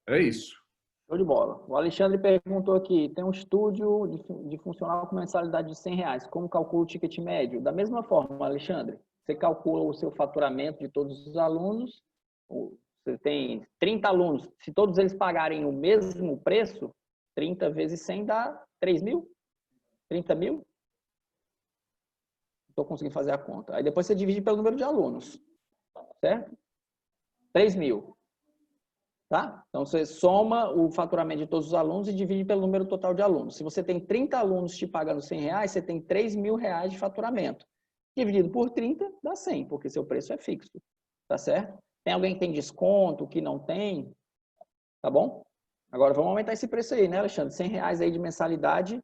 É isso. Show de bola. O Alexandre perguntou aqui, tem um estúdio de funcional com mensalidade de R$100. Como calcula o ticket médio? Da mesma forma, Alexandre, você calcula o seu faturamento de todos os alunos, você tem 30 alunos, se todos eles pagarem o mesmo preço, 30 vezes 100 dá 3 mil? 30 mil? Estou conseguindo fazer a conta. Aí depois você divide pelo número de alunos, certo? 3 mil. Tá? Então, você soma o faturamento de todos os alunos e divide pelo número total de alunos. Se você tem 30 alunos te pagando R$100, você tem R$3.000 de faturamento. Dividido por 30, dá 100, porque seu preço é fixo. Tá certo? Tem alguém que tem desconto, que não tem? Tá bom? Agora, vamos aumentar esse preço aí, né, Alexandre? R$100 aí de mensalidade,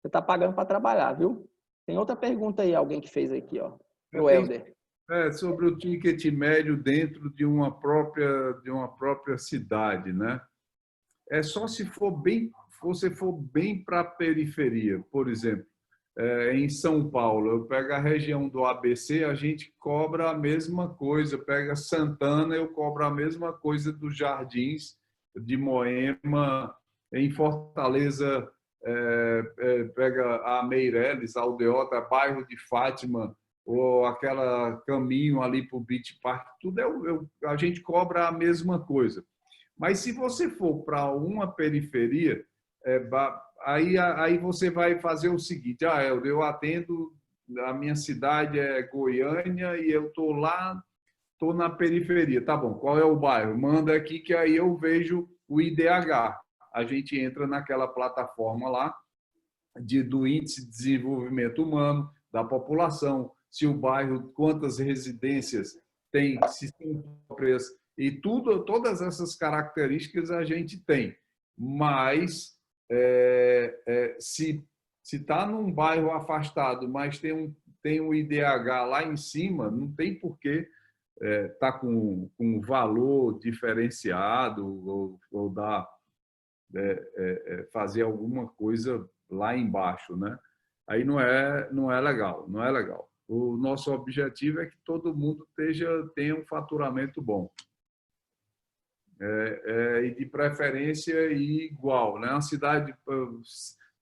você está pagando para trabalhar, viu? Tem outra pergunta aí, alguém que fez aqui, ó. Pro Helder. Sobre o ticket médio dentro de uma própria cidade, né? É só se você for bem para a periferia, por exemplo, em São Paulo, eu pego a região do ABC, a gente cobra a mesma coisa, pega Santana, eu cobro a mesma coisa dos Jardins de Moema, em Fortaleza, pega a Meireles, Aldeota, bairro de Fátima, ou aquela caminho ali para o Beach Park, tudo a gente cobra a mesma coisa. Mas se você for para uma periferia, aí você vai fazer o seguinte, eu atendo, a minha cidade é Goiânia e eu estou lá, estou na periferia. Tá bom, qual é o bairro? Manda aqui que aí eu vejo o IDH. A gente entra naquela plataforma lá do Índice de Desenvolvimento Humano, da população, se o bairro, quantas residências tem, se são próprias, e todas essas características a gente tem. Mas se está num bairro afastado, mas tem um IDH lá em cima, não tem porquê tá com um valor diferenciado ou fazer alguma coisa lá embaixo, né? Aí não é legal, não é legal. O nosso objetivo é que todo mundo tenha um faturamento bom. E de preferência igual, né? Uma cidade,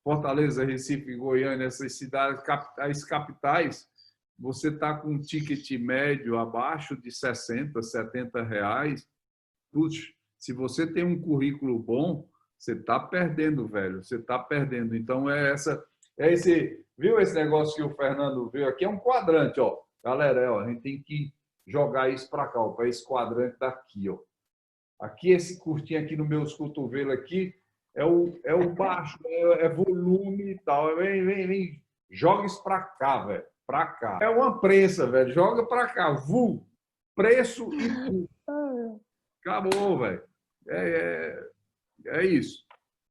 Fortaleza, Recife, Goiânia, essas cidades, as capitais, você está com um ticket médio abaixo de R$60, R$70. Puxa, se você tem um currículo bom, você está perdendo, velho. Você está perdendo. Então, viu esse negócio que o Fernando viu aqui? É um quadrante, ó. Galera, a gente tem que jogar isso para cá, para esse quadrante daqui, ó. Aqui, esse curtinho aqui no meus cotovelos aqui, é o baixo, é volume e tal. Vem. Joga isso para cá, velho. Para cá. É uma prensa, velho. Joga para cá. Preço e tudo. Acabou, velho. É isso.